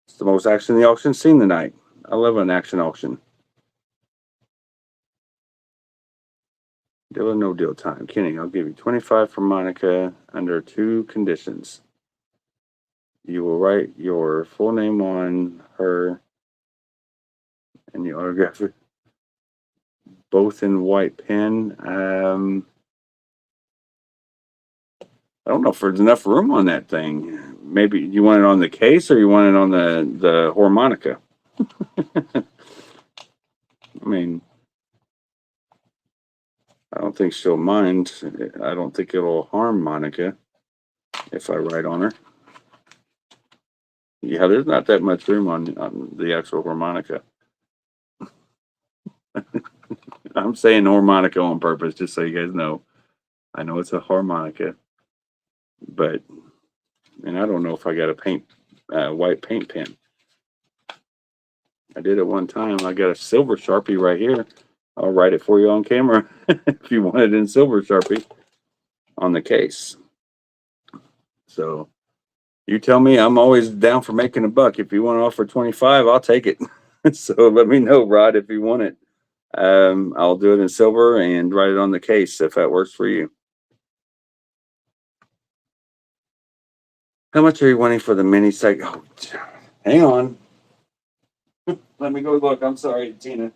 It's the most action in the auction seen tonight. I love an action auction. Deal or no deal time. Kenny, I'll give you 25 for Monica under 2 conditions. You will write your full name on her and you autograph it both in white pen. I don't know if there's enough room on that thing. Maybe you want it on the case or you want it on the harmonica. I mean, I don't think she'll mind. I don't think it'll harm Monica if I write on her. Yeah, there's not that much room on the actual harmonica. I'm saying harmonica on purpose, just so you guys know. I know it's a harmonica, but and I don't know if I got a white paint pen. I did it one time. I got a silver Sharpie right here. I'll write it for you on camera if you want it in silver Sharpie on the case. So you tell me. I'm always down for making a buck. If you want to offer 25, I'll take it. So let me know, Rod, if you want it. I'll do it in silver and write it on the case if that works for you. How much are you wanting for the mini site? Oh, hang on. Let me go look. I'm sorry, Tina.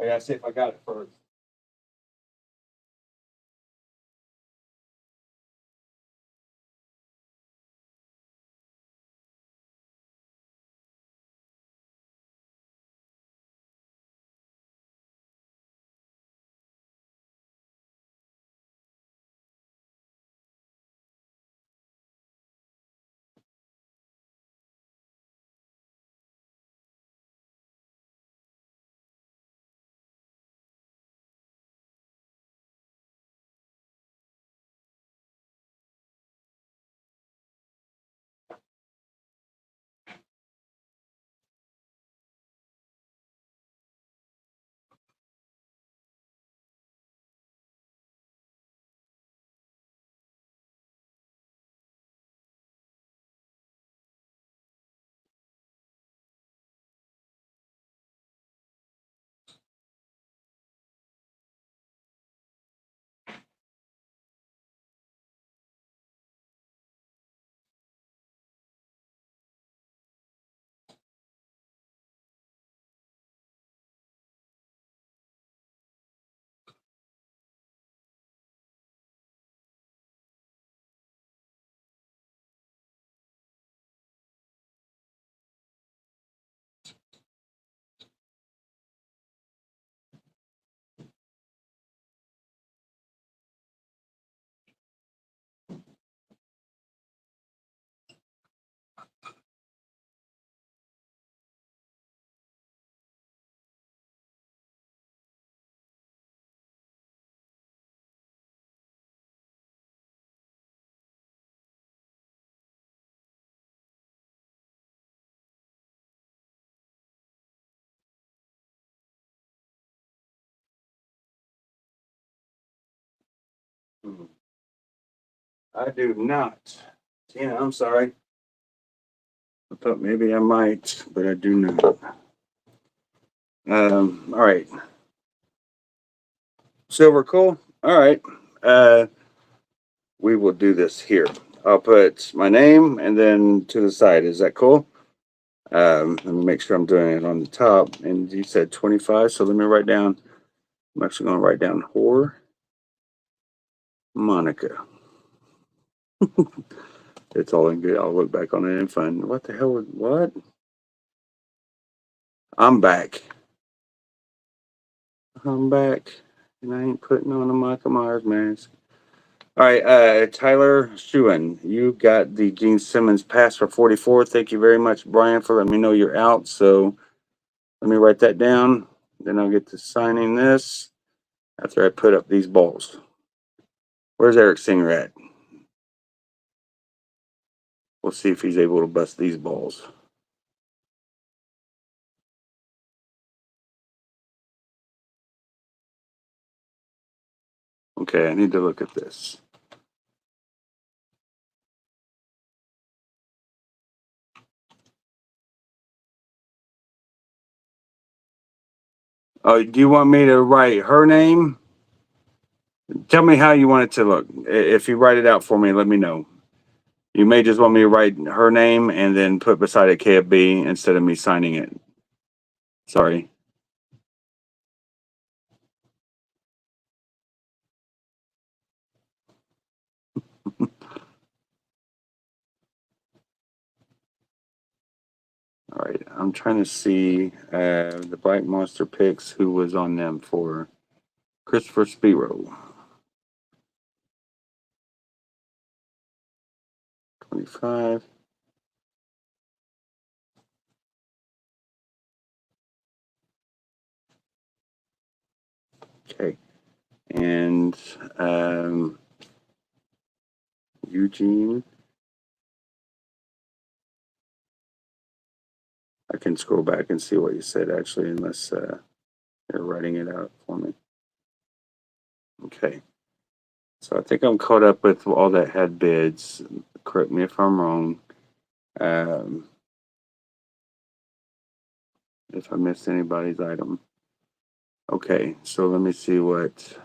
I gotta see if I got it first. I do not. Tina, I'm sorry. I thought maybe I might, but I do not. All right. Silver cool. All right. Uh, we will do this here. I'll put my name and then to the side. Is that cool? Let me make sure I'm doing it on the top. And you said 25, so let me write down. I'm actually going to write down whore Monica. It's all in good. I'll look back on it and find what the hell was what? I'm back. I'm back. And I ain't putting on a Michael Myers mask. All right, Tyler Schuin, you got the Gene Simmons pass for 44. Thank you very much, Brian, for letting me know you're out. So let me write that down. Then I'll get to signing this after I put up these balls. Where's Eric Singer at? We'll see if he's able to bust these balls. Okay, I need to look at this. Oh, do you want me to write her name? Tell me how you want it to look. If you write it out for me, let me know. You may just want me to write her name and then put beside it KFB instead of me signing it. Sorry. All right, I'm trying to see the Black Monster picks who was on them for Christopher Spiro. 25. Okay. And Eugene. I can scroll back and see what you said actually, unless you're writing it out for me. Okay. So I think I'm caught up with all that had bids. Correct me if I'm wrong. If I missed anybody's item. Okay, so let me see what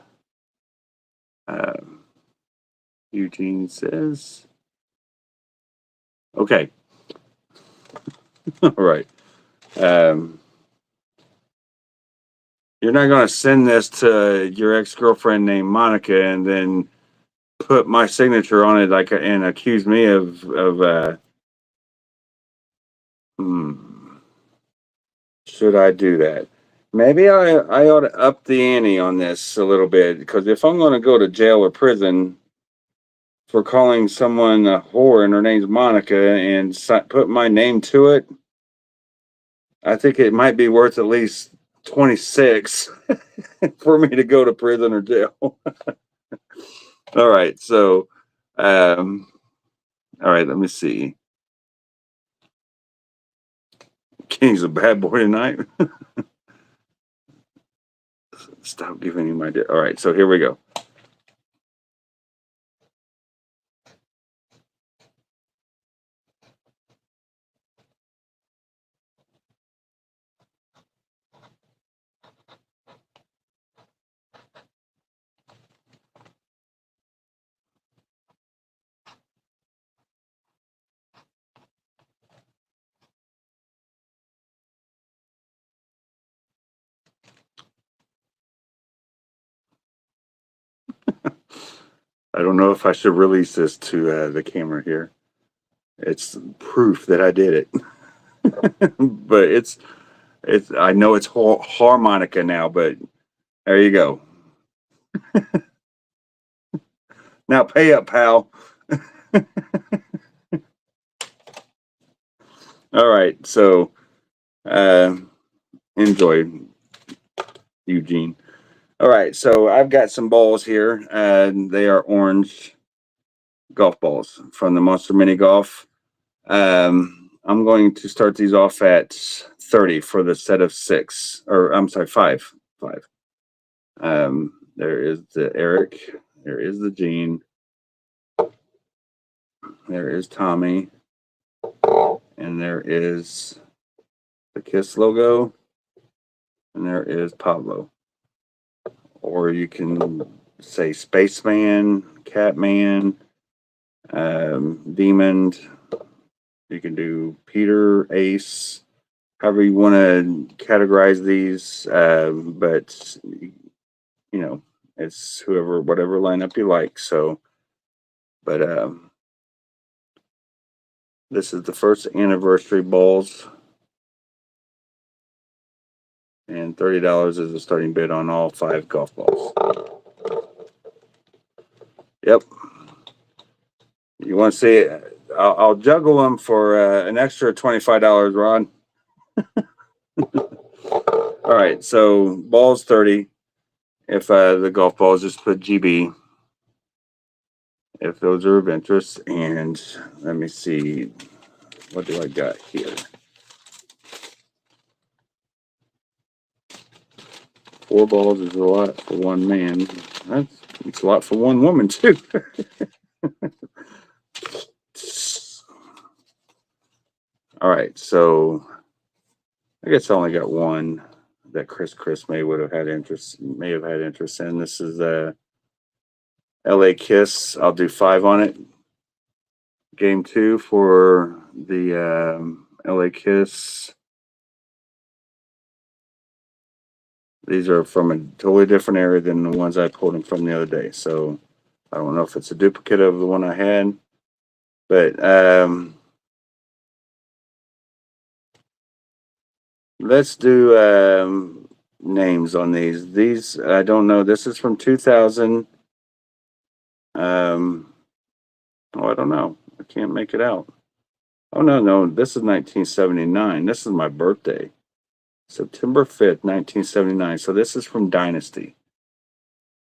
Eugene says. Okay. All right. You're not going to send this to your ex-girlfriend named Monica and then put my signature on it like and accuse me of should I do that? Maybe I ought to up the ante on this a little bit because if I'm going to go to jail or prison for calling someone a whore and her name's Monica and put my name to it, I think it might be worth at least 26 for me to go to prison or jail. All right, so all right, let me see. King's a bad boy tonight. Stop giving me my. All right, so here we go. I don't know if I should release this to the camera here. It's proof that I did it, but it's. I know it's harmonica now, but there you go. Now pay up, pal. All right, so uh, enjoy, Eugene. All right, so I've got some balls here, and they are orange golf balls from the Monster Mini Golf. I'm going to start these off at 30 for the set of 6, or I'm sorry, 5. There is the Eric There is the Gene. There is Tommy. And there is the Kiss logo. And there is Pablo. Or you can say Spaceman, Catman, Demon. You can do Peter, Ace, however you want to categorize these. But you know, it's whoever, whatever lineup you like. So, but this is the first anniversary balls, and $30 is the starting bid on all 5 golf balls. Yep. You want to see it? I'll juggle them for an extra $25, Ron. All right, so balls 30. If the golf balls, just put GB. If those are of interest, and let me see, what do I got here? 4 balls is a lot for one man. It's a lot for one woman too. All right, so I guess I only got one that Chris may have had interest in. This is LA Kiss. I'll do 5 on it. Game 2 for the LA Kiss. These are from a totally different area than the ones I pulled them from the other day. So I don't know if it's a duplicate of the one I had, but let's do names on these. These I don't know. This is from 2000. Oh, I don't know. I can't make it out. Oh no, this is 1979. This is my birthday, September 5th, 1979. So this is from Dynasty.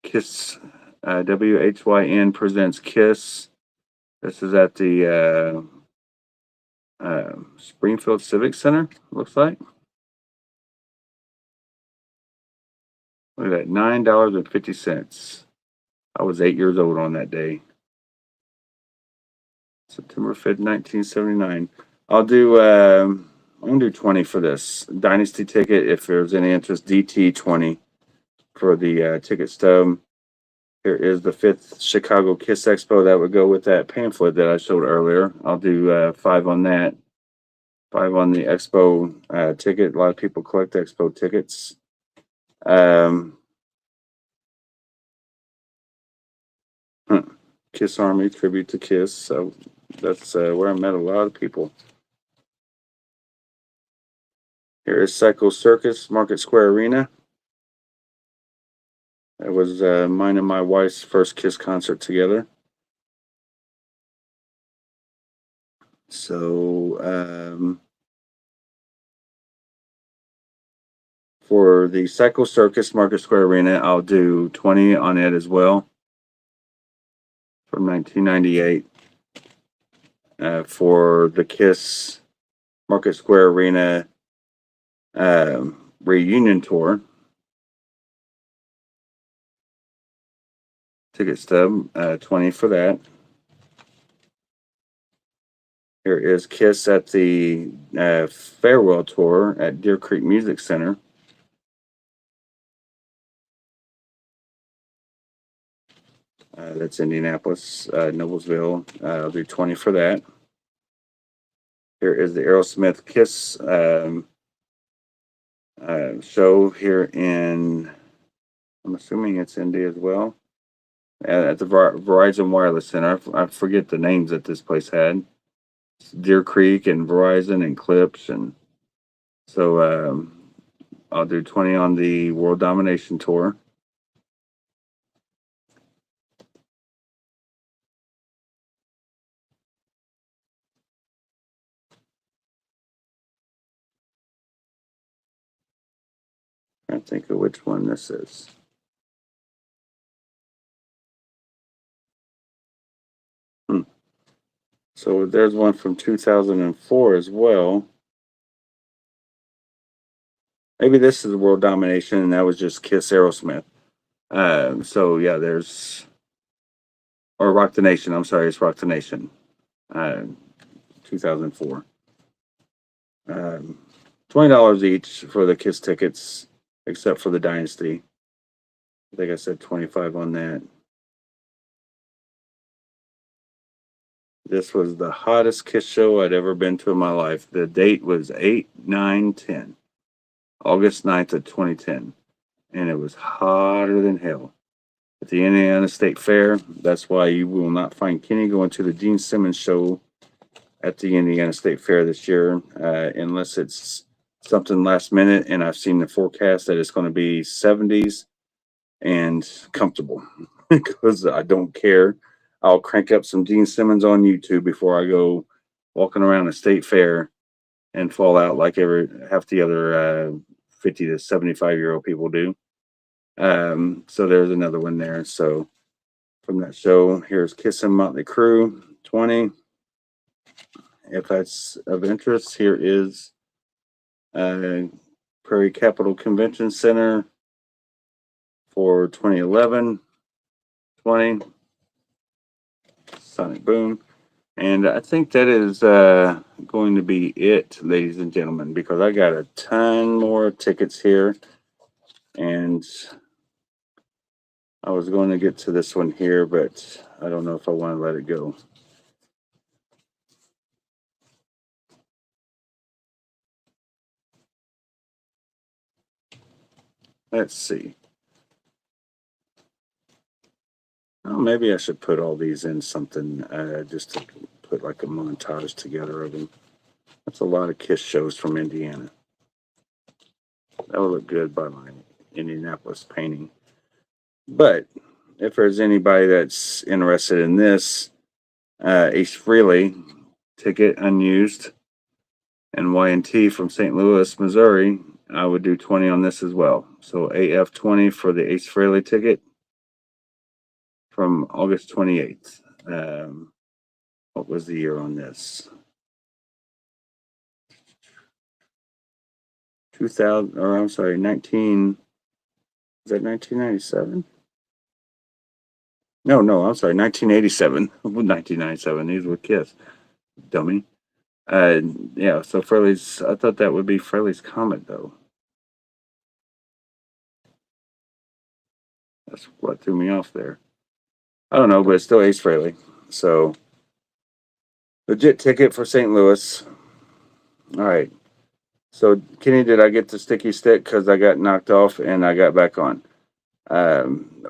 Kiss, WHYN presents Kiss. This is at the Springfield Civic Center. Looks like. Look at that, $9.50. I was 8 years old on that day. September 5th, 1979. I'm gonna do 20 for this Dynasty ticket. If there's any interest, DT 20 for the ticket stub. Here is the 5th Chicago Kiss Expo. That would go with that pamphlet that I showed earlier. I'll do 5 on that. 5 on the Expo ticket. A lot of people collect Expo tickets. Kiss Army tribute to Kiss. So that's where I met a lot of people. Here is Psycho Circus, Market Square Arena. That was mine and my wife's first Kiss concert together. So for the Psycho Circus, Market Square Arena, I'll do 20 on it as well. From 1998. For the Kiss Market Square Arena reunion tour. Ticket stub, 20 for that. Here is Kiss at the farewell tour at Deer Creek Music Center. That's Indianapolis, Noblesville. I'll do 20 for that. Here is the Aerosmith Kiss show here in, I'm assuming it's Indy as well, at the Verizon Wireless Center. I forget the names that this place had. It's Deer Creek and Verizon and Clips. And so I'll do 20 on the World Domination Tour. I can't think of which one this is. So there's one from 2004 as well. Maybe this is World Domination, and that was just Kiss Aerosmith. So yeah, there's or Rock the Nation. I'm sorry, it's Rock the Nation, uh, 2004. Um, $20 each for the Kiss tickets, except for the Dynasty. I think I said 25 on that. This was the hottest Kiss show I'd ever been to in my life. The date was 8, 9, 10, August 9th of 2010. And it was hotter than hell. At the Indiana State Fair. That's why you will not find Kenny going to the Gene Simmons show at the Indiana State Fair this year, unless it's something last minute. And I've seen the forecast that it's going to be 70s and comfortable because I don't care. I'll crank up some Gene Simmons on YouTube before I go walking around a state fair and fall out like every half the other 50 to 75-year-old people do. So there's another one there. So from that show, here's Kissin' Motley Crue 20. If that's of interest, here is Prairie Capital Convention Center for 2011 20. Sonic Boom. And I think that is going to be it, ladies and gentlemen, because I got a ton more tickets here. And I was going to get to this one here, but I don't know if I want to let it go. Let's see. Oh, maybe I should put all these in something just to put like a montage together of them. That's a lot of Kiss shows from Indiana. That would look good by my Indianapolis painting. But if there's anybody that's interested in this, Ace Frehley ticket unused and Y&T from St. Louis, Missouri, I would do 20 on this as well. So AF 20 for the Ace Frehley ticket from August 28th. What was the year on this? 2000, or I'm sorry, 19, is that 1997? No, I'm sorry, 1987. 1997, these were Kiss, dummy. Yeah, so Frehley's, I thought that would be Frehley's Comet, though. That's what threw me off there. I don't know, but it's still Ace Frehley. So, legit ticket for St. Louis. All right. So, Kenny, did I get the sticky stick? Because I got knocked off and I got back on.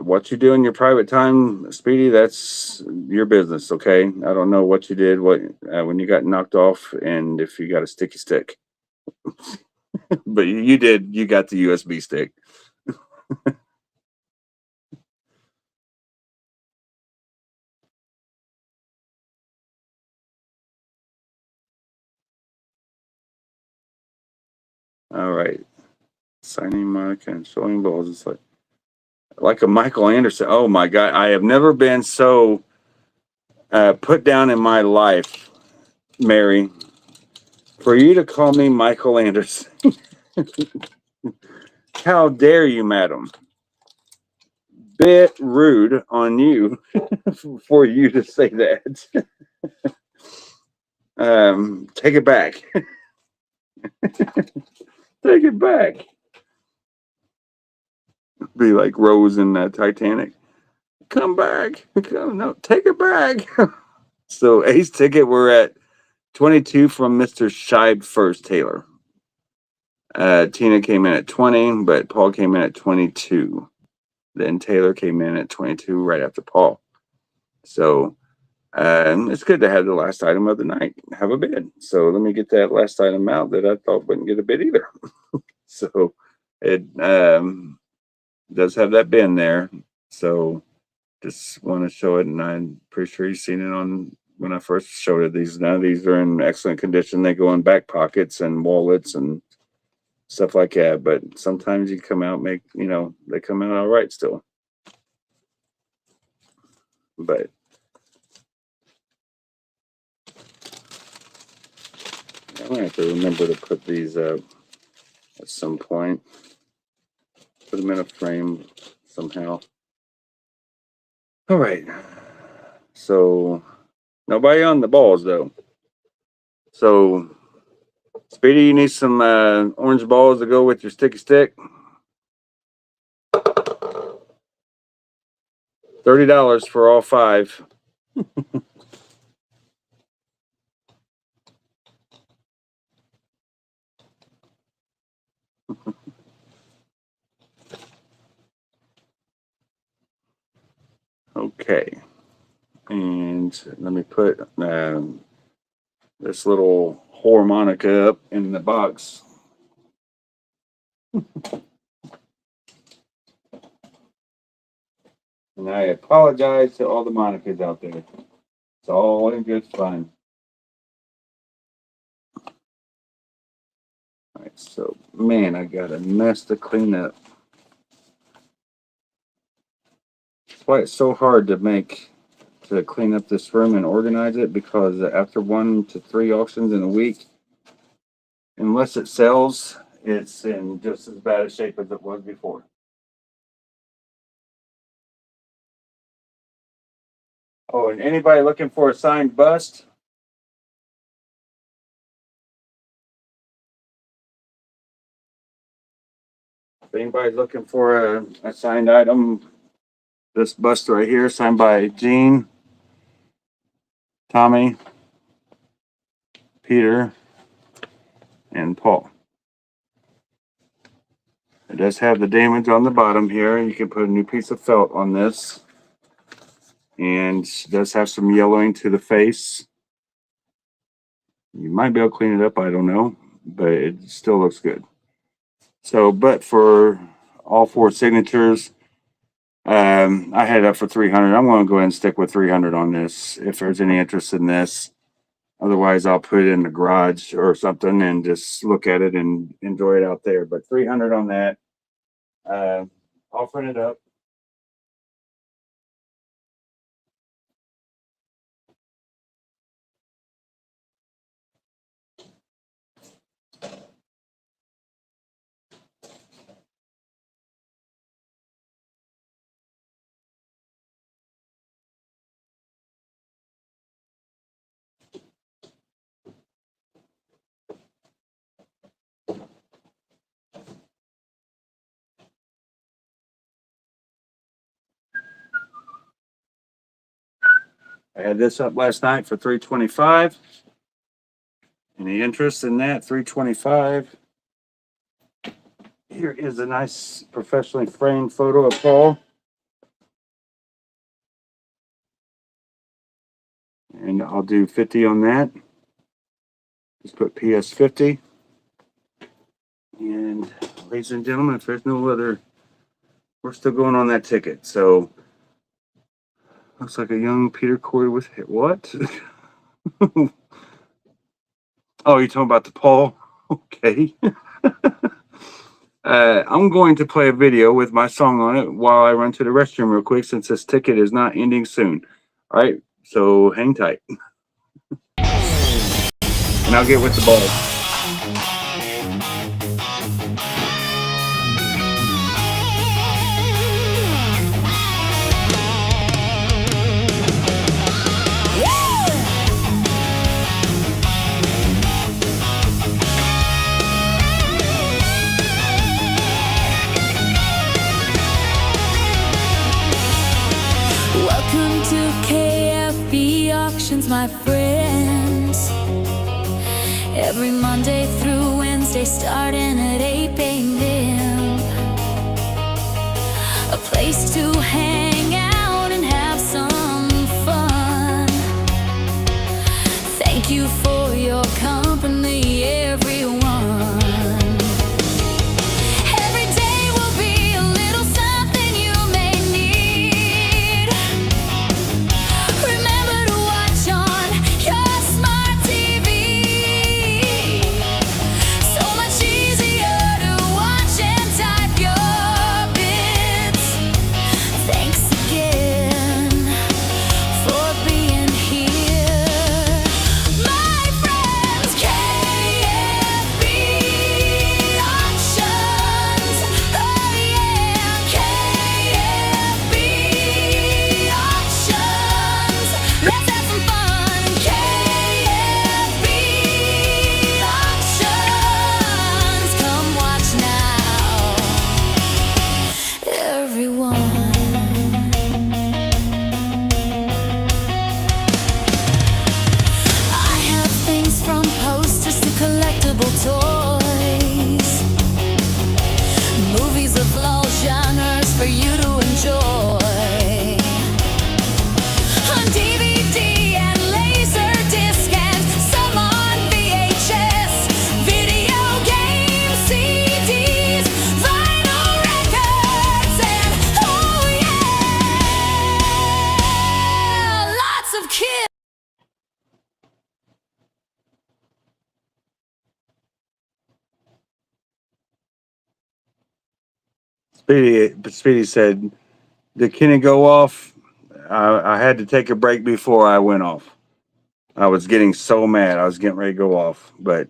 What you do in your private time, Speedy, that's your business, okay? I don't know what you did when you got knocked off and if you got a sticky stick. But you did, you got the USB stick. All right. Signing Monica and showing balls. It's like a Michael Anderson. Oh my God. I have never been so put down in my life, Mary, for you to call me Michael Anderson. How dare you, madam? Bit rude on you for you to say that. Take it back. Take it back. Be like Rose in Titanic. Come back. No, take it back. So Ace ticket, we're at 22 from Mr. Scheib first, Taylor. Tina came in at 20, but Paul came in at 22. Then Taylor came in at 22 right after Paul. So it's good to have the last item of the night have a bid. So let me get that last item out that I thought wouldn't get a bid either. So it does have that bin there. So just want to show it, and I'm pretty sure you've seen it on when I first showed it. These are in excellent condition. They go in back pockets and wallets and stuff like that. But sometimes you come out they come out all right still. But I'm gonna have to remember to put these up at some point. Put them in a frame somehow. All right. So nobody on the balls though. So Speedy, you need some orange balls to go with your sticky stick. $30 for all 5. Okay. And let me put this little harmonica up in the box. And I apologize to all the Monicas out there. It's all in good fun. All right, so man, I got a mess to clean up. That's why it's so hard to clean up this room and organize it, because after 1 to 3 auctions in a week, unless it sells, it's in just as bad a shape as it was before. Oh, and anybody looking for a signed bust? If anybody's looking for a signed item, this bust right here, signed by Gene, Tommy, Peter, and Paul. It does have the damage on the bottom here. You can put a new piece of felt on this. And it does have some yellowing to the face. You might be able to clean it up, I don't know, but it still looks good. So, but for all 4 signatures, I had it up for 300. I'm going to go ahead and stick with 300 on this if there's any interest in this. Otherwise, I'll put it in the garage or something and just look at it and enjoy it out there. But 300 on that. I'll print it up. I had this up last night for $325. Any interest in that? $325. Here is a nice professionally framed photo of Paul. And I'll do 50 on that. Just put PS 50. And ladies and gentlemen, if there's no other, we're still going on that ticket. So looks like a young Peter Corey with what? Oh, you're talking about the Paul? Okay. I'm going to play a video with my song on it while I run to the restroom real quick, since this ticket is not ending soon. All right, so hang tight. And I'll get with the ball. Welcome to KFB Auctions, my friends. Every Monday through Wednesday, starting at 8 p.m. A place to hang out and have some fun. Thank you for your company, everyone. Every day will be a little something you may need. Remember to watch on your smart TV. So much easier to watch and type your bids. Thanks Speedy said, "Did Kenny go off?" I had to take a break before I went off. I was getting so mad. I was getting ready to go off, but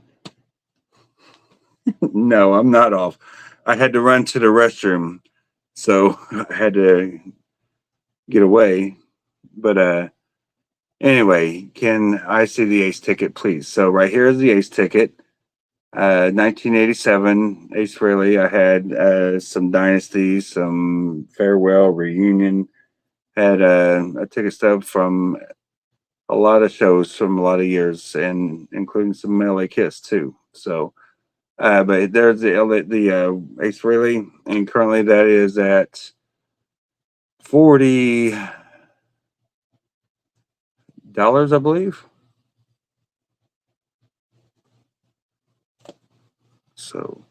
no, I'm not off. I had to run to the restroom, so I had to get away. But anyway, can I see the Ace ticket, please? So right here is the Ace ticket. 1987 Ace Frehley. I had some Dynasty, some Farewell, Reunion. Had a ticket stub from a lot of shows from a lot of years, and including some LA Kiss too. So, but there's the Ace Frehley, and currently that is at $40, I believe. So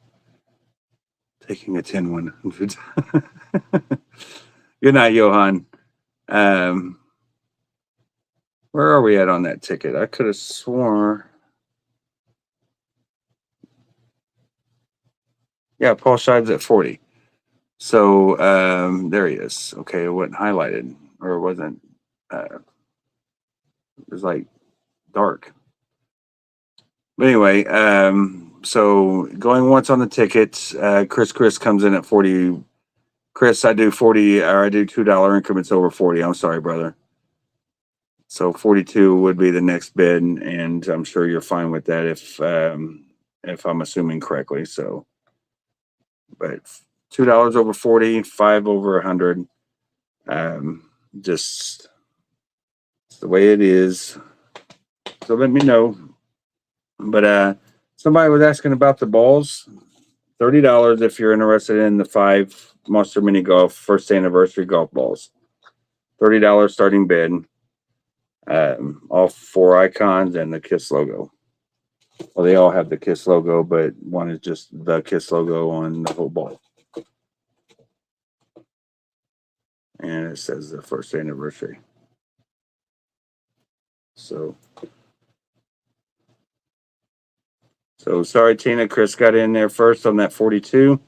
taking a 10-100. Good night, Johan. Um, where are we at on that ticket? I could have sworn. Yeah, Paul Scheib's at 40. So there he is. Okay, it wasn't highlighted, or it wasn't. It was like dark. But anyway, so going once on the tickets, Chris comes in at 40. Chris, I do 40, or I do $2 increments over 40. I'm sorry, brother. So 42 would be the next bid, and I'm sure you're fine with that if I'm assuming correctly. So, but $2 over 40, 5 over 100. Just it's the way it is. So let me know. But somebody was asking about the balls. $30 if you're interested in the 5 Monster Mini Golf first anniversary golf balls. $30 starting bid. All 4 icons and the Kiss logo. Well, they all have the Kiss logo, but one is just the Kiss logo on the whole ball. And it says the first anniversary. So sorry, Tina. Chris got in there first on that 42.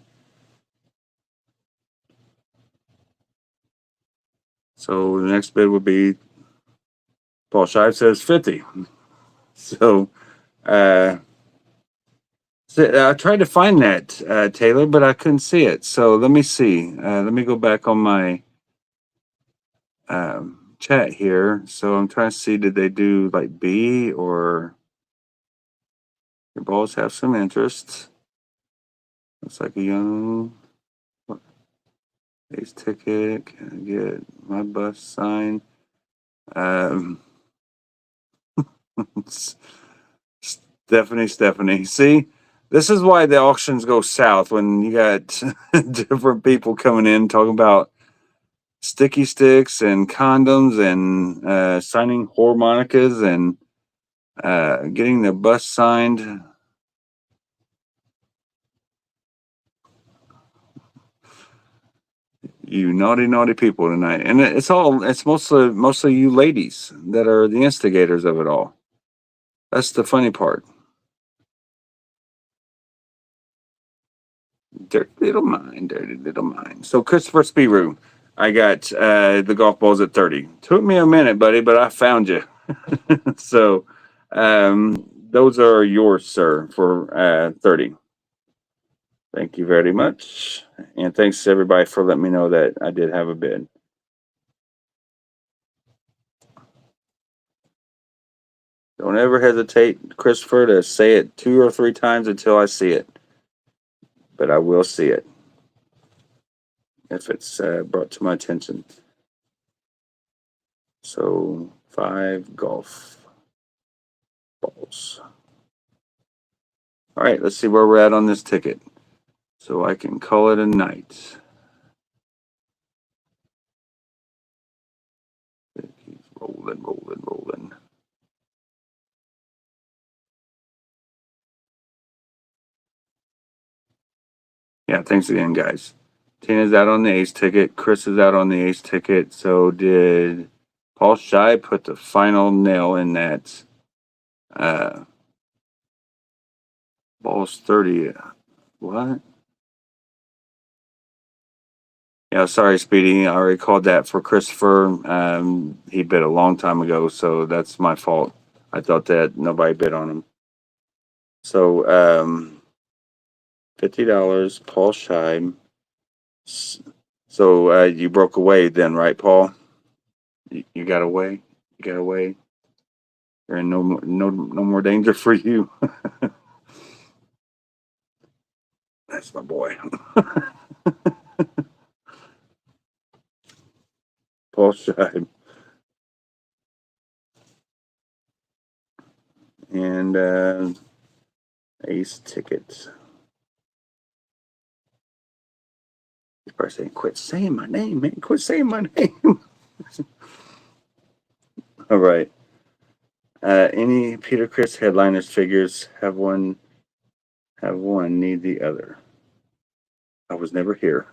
So the next bid would be Paul Scheib says 50. So I tried to find that, Taylor, but I couldn't see it. So let me see. Let me go back on my chat here. So I'm trying to see, did they do like B or your balls have some interest? Looks like a young Ace ticket. Can I get my bus signed? Stephanie. See, this is why the auctions go south when you got different people coming in talking about sticky sticks and condoms and signing harmonicas and getting the bus signed. You naughty people tonight, and it's mostly you ladies that are the instigators of it all. That's the funny part. Dirty little mind. So Christopher Spiru, I got the golf balls at 30. Took me a minute, buddy, but I found you. So those are yours, sir, for 30. Thank you very much. And thanks everybody for letting me know that I did have a bid. Don't ever hesitate, Christopher, to say it 2 or 3 times until I see it. But I will see it if it's brought to my attention. So 5 golf balls. All right, let's see where we're at on this ticket so I can call it a night. It keeps rolling. Yeah, thanks again, guys. Tina's out on the Ace ticket. Chris is out on the Ace ticket. So did Paul Scheib put the final nail in that balls 30? What? Yeah, sorry, Speedy. I already called that for Christopher. He bid a long time ago, so that's my fault. I thought that nobody bid on him. So, $50, Paul Scheib. So, you broke away then, right, Paul? You got away. You got away. You're in no more danger for you. That's my boy, Paul Scheib. And Ace Tickets. He's probably saying, "Quit saying my name, man! Quit saying my name." All right. Any Peter Chris headliners figures have one need the other. I was never here.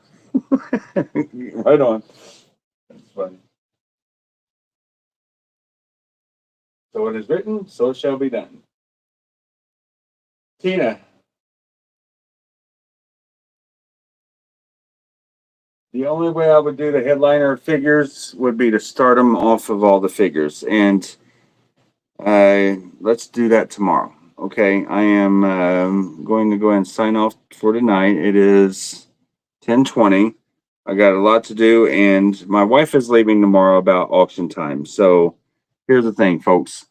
Right on. That's funny. So it is written, so it shall be done. Tina, the only way I would do the headliner figures would be to start them off of all the figures, and let's do that tomorrow. Okay, I am going to go ahead and sign off for tonight. It is 10:20. I got a lot to do, and my wife is leaving tomorrow about auction time. So here's the thing, folks.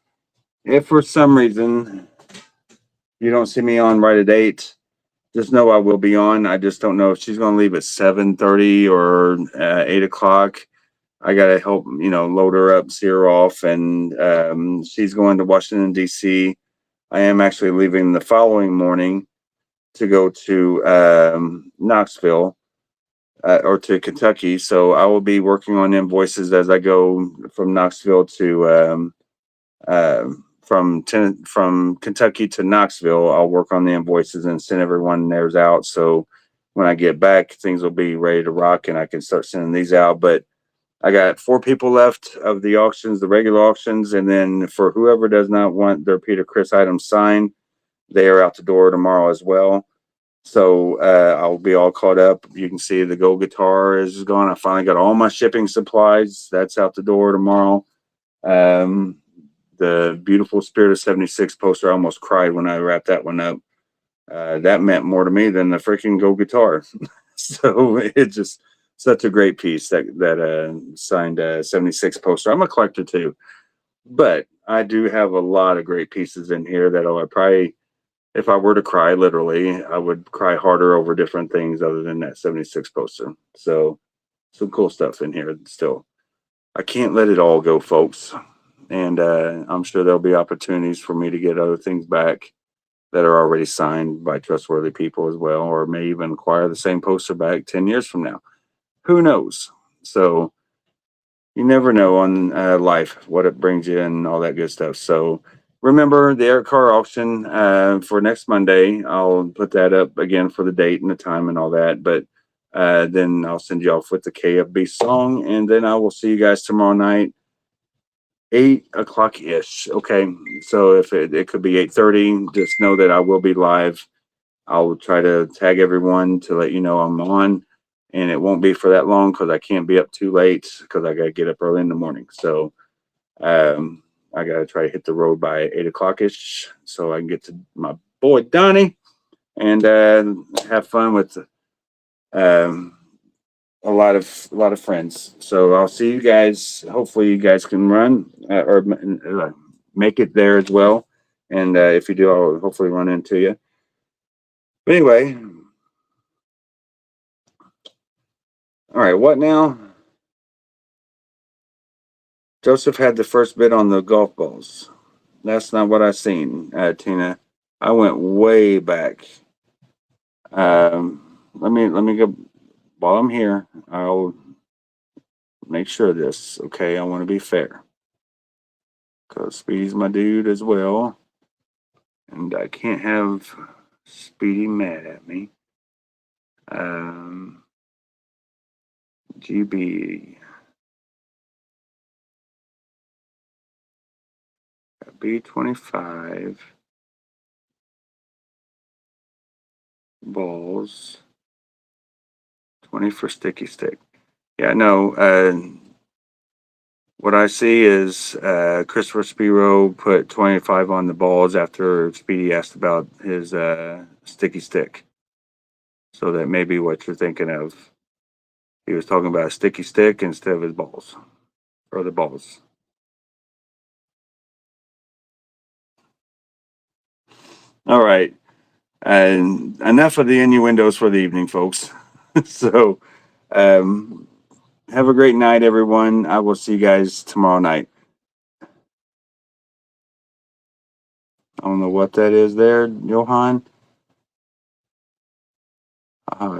If for some reason you don't see me on right at 8, just know I will be on. I just don't know if she's going to leave at 7:30 or 8 o'clock. I gotta help, load her up, see her off, and she's going to Washington D.C. I am actually leaving the following morning to go to Knoxville or to Kentucky. So I will be working on invoices as I go from Knoxville to uh, from Kentucky to Knoxville. I'll work on the invoices and send everyone theirs out. So when I get back, things will be ready to rock, and I can start sending these out. But I got 4 people left of the auctions, the regular auctions, and then for whoever does not want their Peter Chris items signed, they are out the door tomorrow as well. So I'll be all caught up. You can see the Go guitar is gone. I finally got all my shipping supplies. That's out the door tomorrow. Um, the beautiful Spirit of 76 poster, I almost cried when I wrapped that one up. That meant more to me than the freaking Go guitar. So it's just such a great piece that signed 76 poster. I'm a collector too, but I do have a lot of great pieces in here that I probably, if I were to cry, literally, I would cry harder over different things other than that 76 poster. So some cool stuff in here still. I can't let it all go, folks. And I'm sure there'll be opportunities for me to get other things back that are already signed by trustworthy people as well, or may even acquire the same poster back 10 years from now. Who knows? So you never know on life what it brings you and all that good stuff. So remember the Eric Carr auction for next Monday. I'll put that up again for the date and the time and all that. But then I'll send you off with the KFB song, and then I will see you guys tomorrow night, 8 o'clock ish. Okay, so if it could be 8:30, just know that I will be live. I'll try to tag everyone to let you know I'm on, and it won't be for that long because I can't be up too late because I got to get up early in the morning. So um, I got to try to hit the road by 8 o'clock ish so I can get to my boy Donnie and have fun with um, a lot of friends. So I'll see you guys. Hopefully, you guys can run or make it there as well. And if you do, I'll hopefully run into you. But anyway, all right. What now? Joseph had the first bid on the golf balls. That's not what I seen, Tina. I went way back. Let me go while I'm here. I'll make sure of this. Okay, I want to be fair because Speedy's my dude as well, and I can't have Speedy mad at me. Um, GB B25 balls, 20 for sticky stick. Yeah, no. What I see is Christopher Spiro put 25 on the balls after Speedy asked about his sticky stick. So that may be what you're thinking of. He was talking about a sticky stick instead of his balls or the balls. All right. And enough of the innuendos for the evening, folks. So, um, have a great night, everyone. I will see you guys tomorrow night. I don't know what that is there, Johan.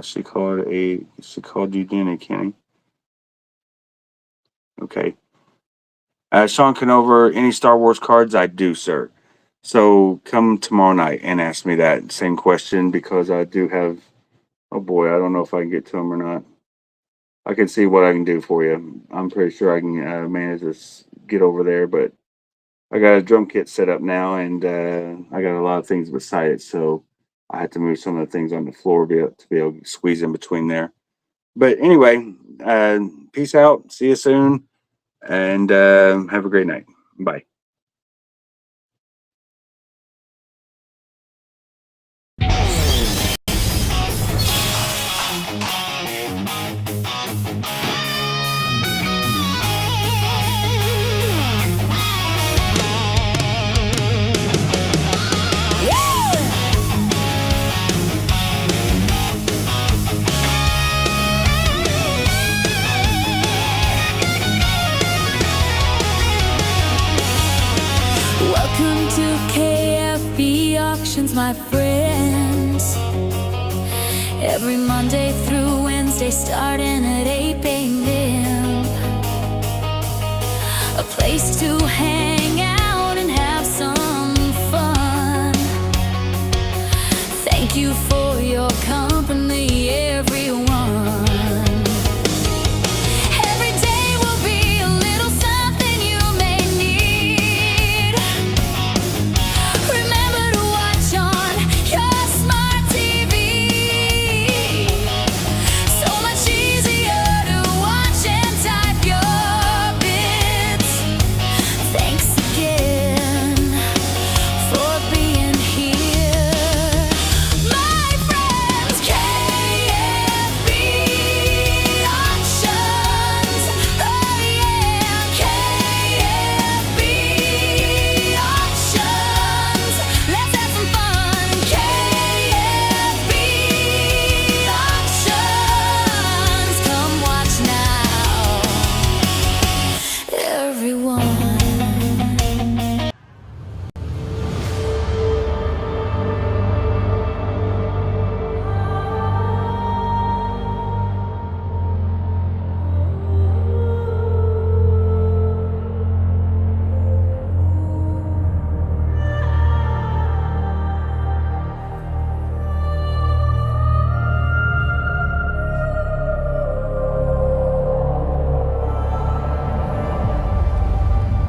She called you Danny, Kenny. Okay. Sean Canover, any Star Wars cards? I do, sir. So come tomorrow night and ask me that same question because I do have. Oh boy, I don't know if I can get to him or not. I can see what I can do for you. I'm pretty sure I can manage to get over there, but I got a drum kit set up now, and I got a lot of things beside it, so I had to move some of the things on the floor to be able to squeeze in between there. But anyway, peace out. See you soon, and have a great night. Bye. Welcome to KFB Auctions, my friends. Every Monday through Wednesday, starting at 8 a.m. A place to hang out and have some fun. Thank you for your company.